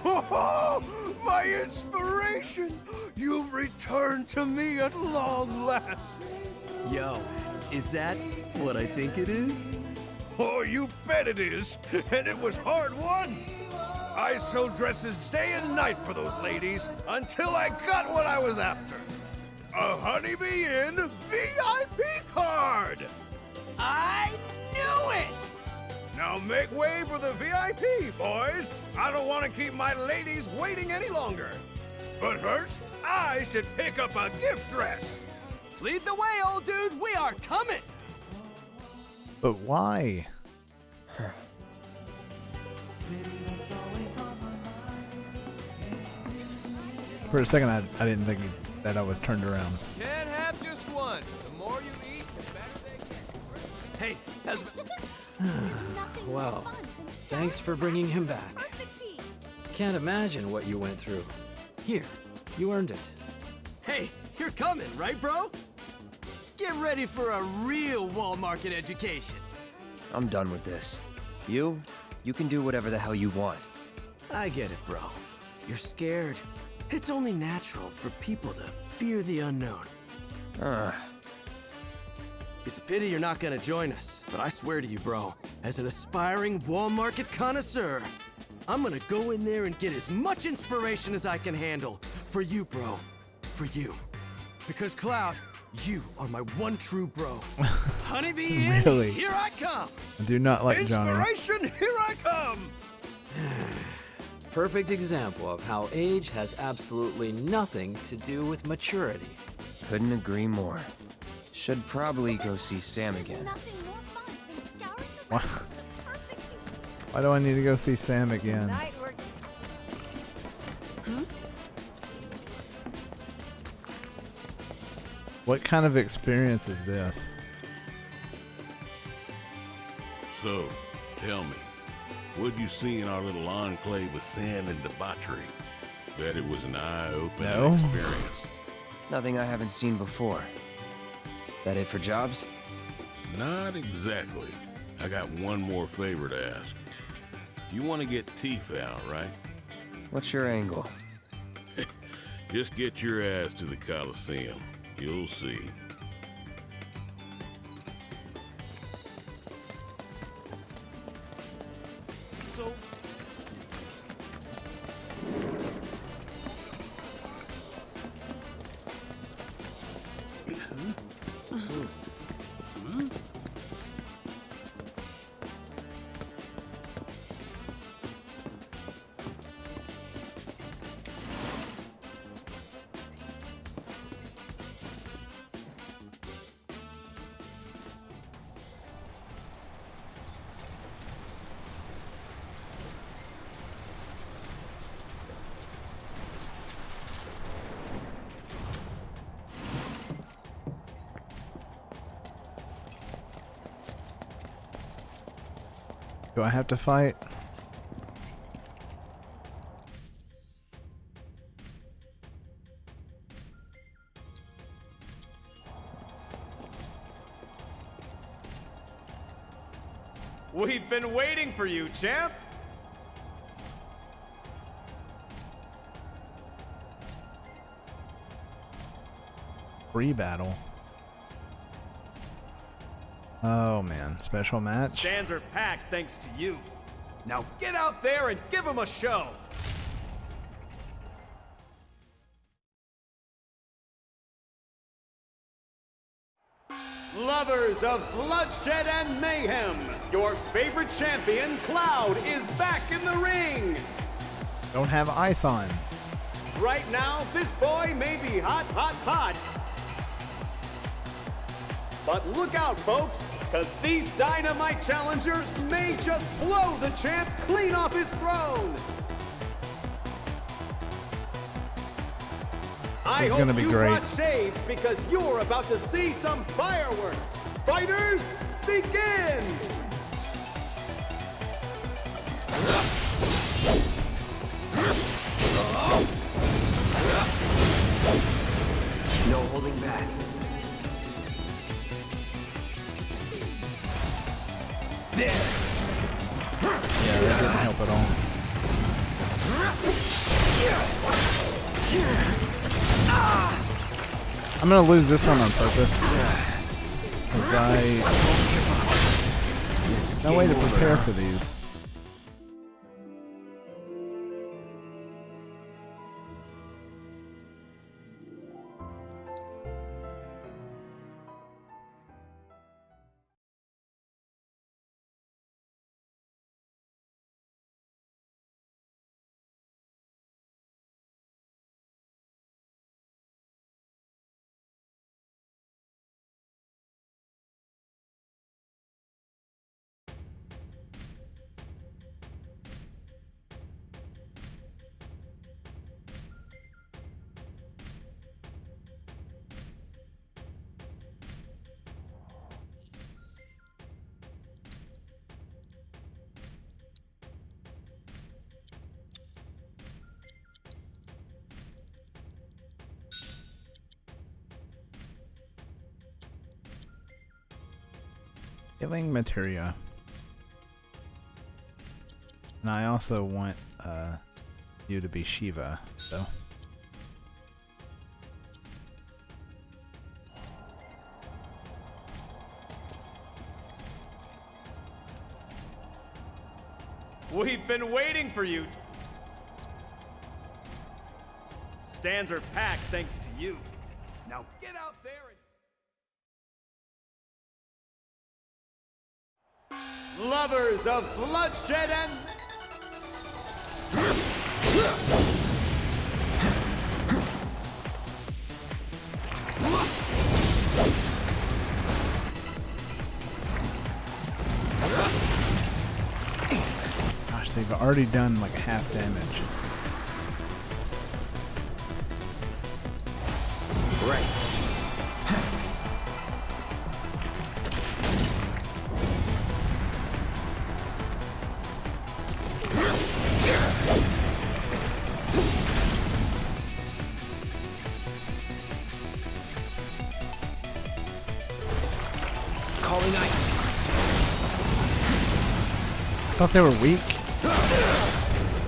Oh, my inspiration! You've returned to me at long last. Yo, is that what I think it is? Oh, you bet it is, and it was hard won. I sewed dresses day and night for those ladies until I got what I was after. A Honeybee Inn VIP card! I knew it! Now make way for the VIP, boys. I don't want to keep my ladies waiting any longer. But first, I should pick up a gift dress. Lead the way, old dude. We are coming. But why? For a second, I didn't think that I was turned around. Can't have just one. The more you eat, the better they get. Hey, how's... Well, thanks for bringing him back. Can't imagine what you went through. Here, you earned it. Hey, you're coming, right, bro? Get ready for a real Wall Market education. I'm done with this. You can do whatever the hell you want. I get it, bro. You're scared. It's only natural for people to fear the unknown. It's a pity you're not gonna join us, but I swear to you, bro, as an aspiring Wall Market connoisseur, I'm gonna go in there and get as much inspiration as I can handle. For you, bro. For you. Because, Cloud, you are my one true bro. Honeybee Inn, Really? here I come! I do not like Johnny. Inspiration, here I come! Perfect example of how age has absolutely nothing to do with maturity. Couldn't agree more. Should probably go see Sam again. Why do I need to go see Sam again? What kind of experience is this? So, tell me, what'd you see in our little enclave of sin and debauchery? Bet it was an eye-opening experience. Nothing I haven't seen before. That it for jobs? Not exactly. I got one more favor to ask. You want to get Tifa out, right? What's your angle? Just get your ass to the Coliseum. You'll see. So... Do I have to fight? We've been waiting for you, champ! Free battle. Oh man, special match. Stands are packed thanks to you. Now get out there and give them a show! Lovers of bloodshed and mayhem, your favorite champion, Cloud, is back in the ring! Don't have ice on. Right now, this boy may be hot, hot, hot. But look out, folks, because these dynamite challengers may just blow the champ clean off his throne. I It's hope gonna be you great. brought shades because you're about to see some fireworks. Fighters, begin! No holding back. Yeah, that didn't help at all. I'm gonna lose this one on purpose. Because no way to prepare for these. Healing materia. And I also want you to be Shiva, so. We've been waiting for you. Stands are packed thanks to you. Now get out there and... Lovers of bloodshed and... already done like half damage. Right. Calling ice. I thought they were weak.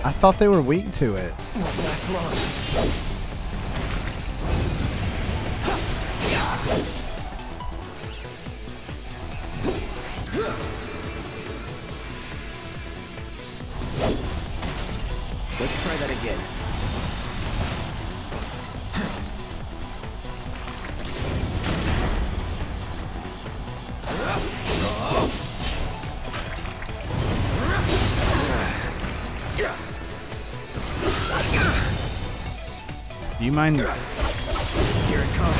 I thought they were weak to it. Last long. Let's try that again. Do you mind? Here it comes.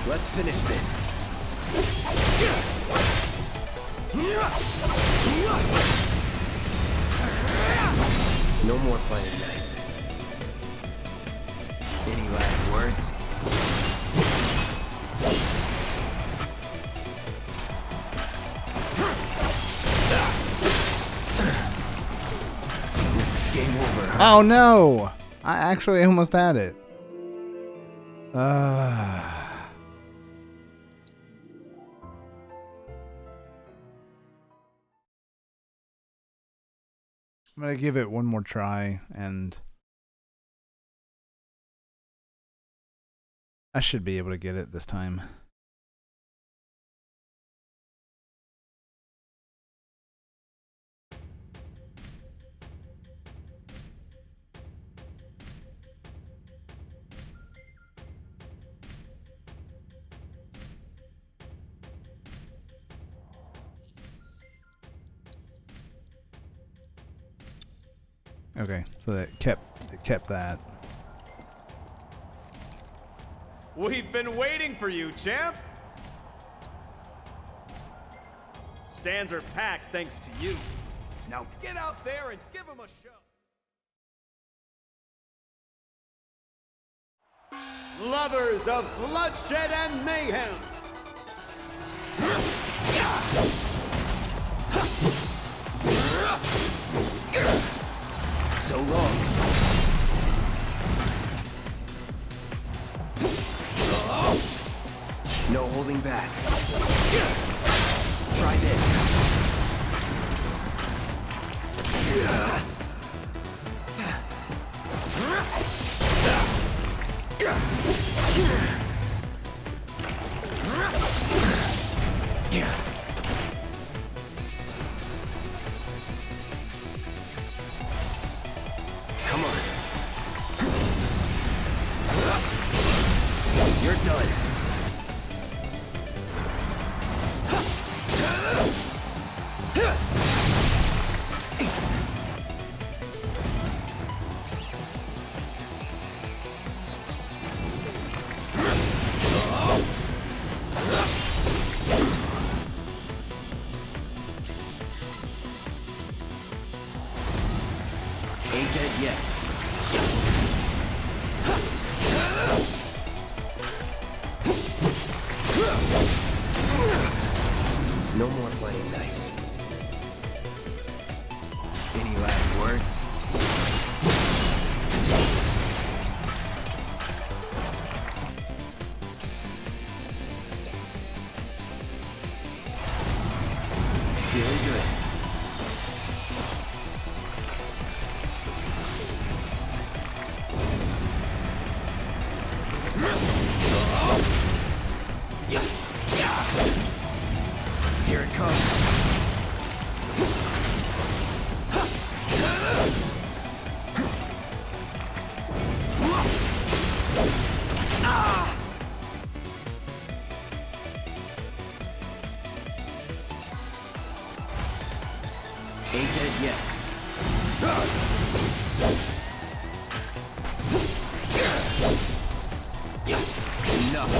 Let's finish this. No more playing nice. Any last words? This is game over, huh? Oh no! I actually almost had it. I'm gonna give it one more try, and I should be able to get it this time. Okay, so it kept that. We've been waiting for you, champ! Stands are packed thanks to you. Now get out there and give them a show! Lovers of bloodshed and mayhem! So long. No holding back. Try this. Come on. You're done. Ain't dead yet. No more playing nice. Any last words? Feeling good. Here it comes. Ain't dead yet. Enough.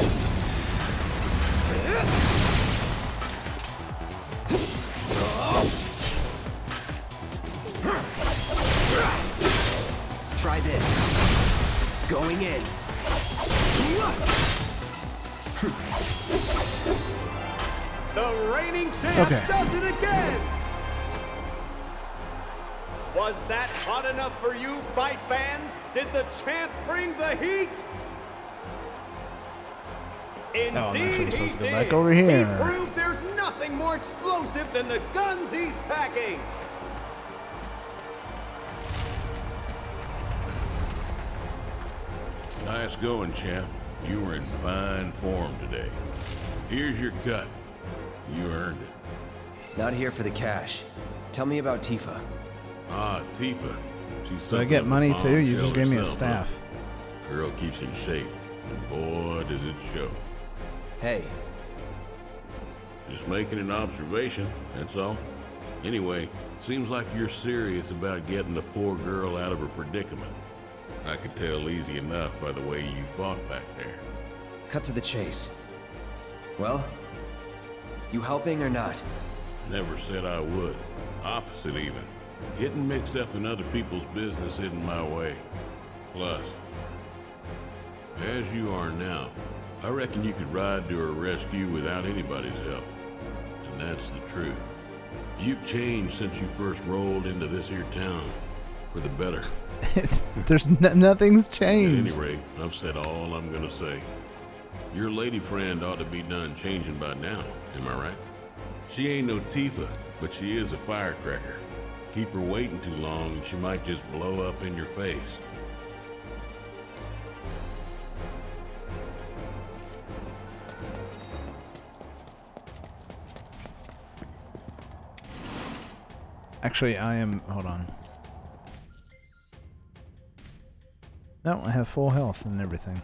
The reigning champ does it again! Was that hot enough for you, fight fans? Did the champ bring the heat? Indeed, he did. Back over here. He proved there's nothing more explosive than the guns he's packing. Nice going, champ. You were in fine form today. Here's your cut. You earned it. Not here for the cash. Tell me about Tifa. Ah, Tifa. She's So I get money too? You just gave me a staff. Girl keeps in shape, and boy, does it show. Hey. Just making an observation, that's all. Anyway, seems like you're serious about getting the poor girl out of her predicament. I could tell easy enough by the way you fought back there. Cut to the chase. Well, you helping or not? Never said I would. Opposite even. Getting mixed up in other people's business isn't my way. Plus, as you are now, I reckon you could ride to her rescue without anybody's help. And that's the truth. You've changed since you first rolled into this here town. For the better. There's nothing's changed. At any rate, I've said all I'm gonna say. Your lady friend ought to be done changing by now, am I right? She ain't no Tifa, but she is a firecracker. Keep her waiting too long and she might just blow up in your face. Actually, I am... Hold on. No, I have full health and everything.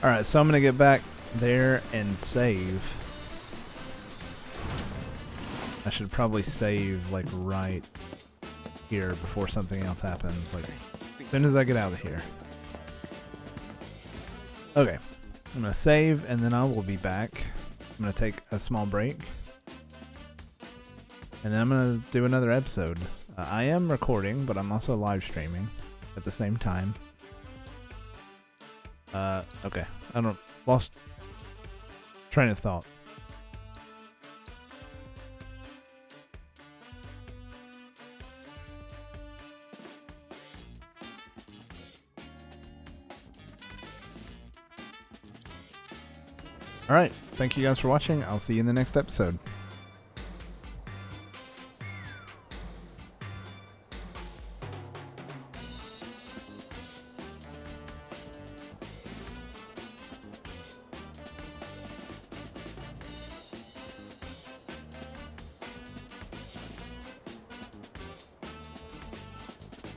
Alright, so I'm gonna get back there and save. I should probably save, like, right here before something else happens. Like, as soon as I get out of here. Okay, I'm gonna save and then I will be back. I'm gonna take a small break and then I'm gonna do another episode. I am recording, but I'm also live streaming at the same time. Okay, I don't lost train of thought. Alright, thank you guys for watching. I'll see you in the next episode.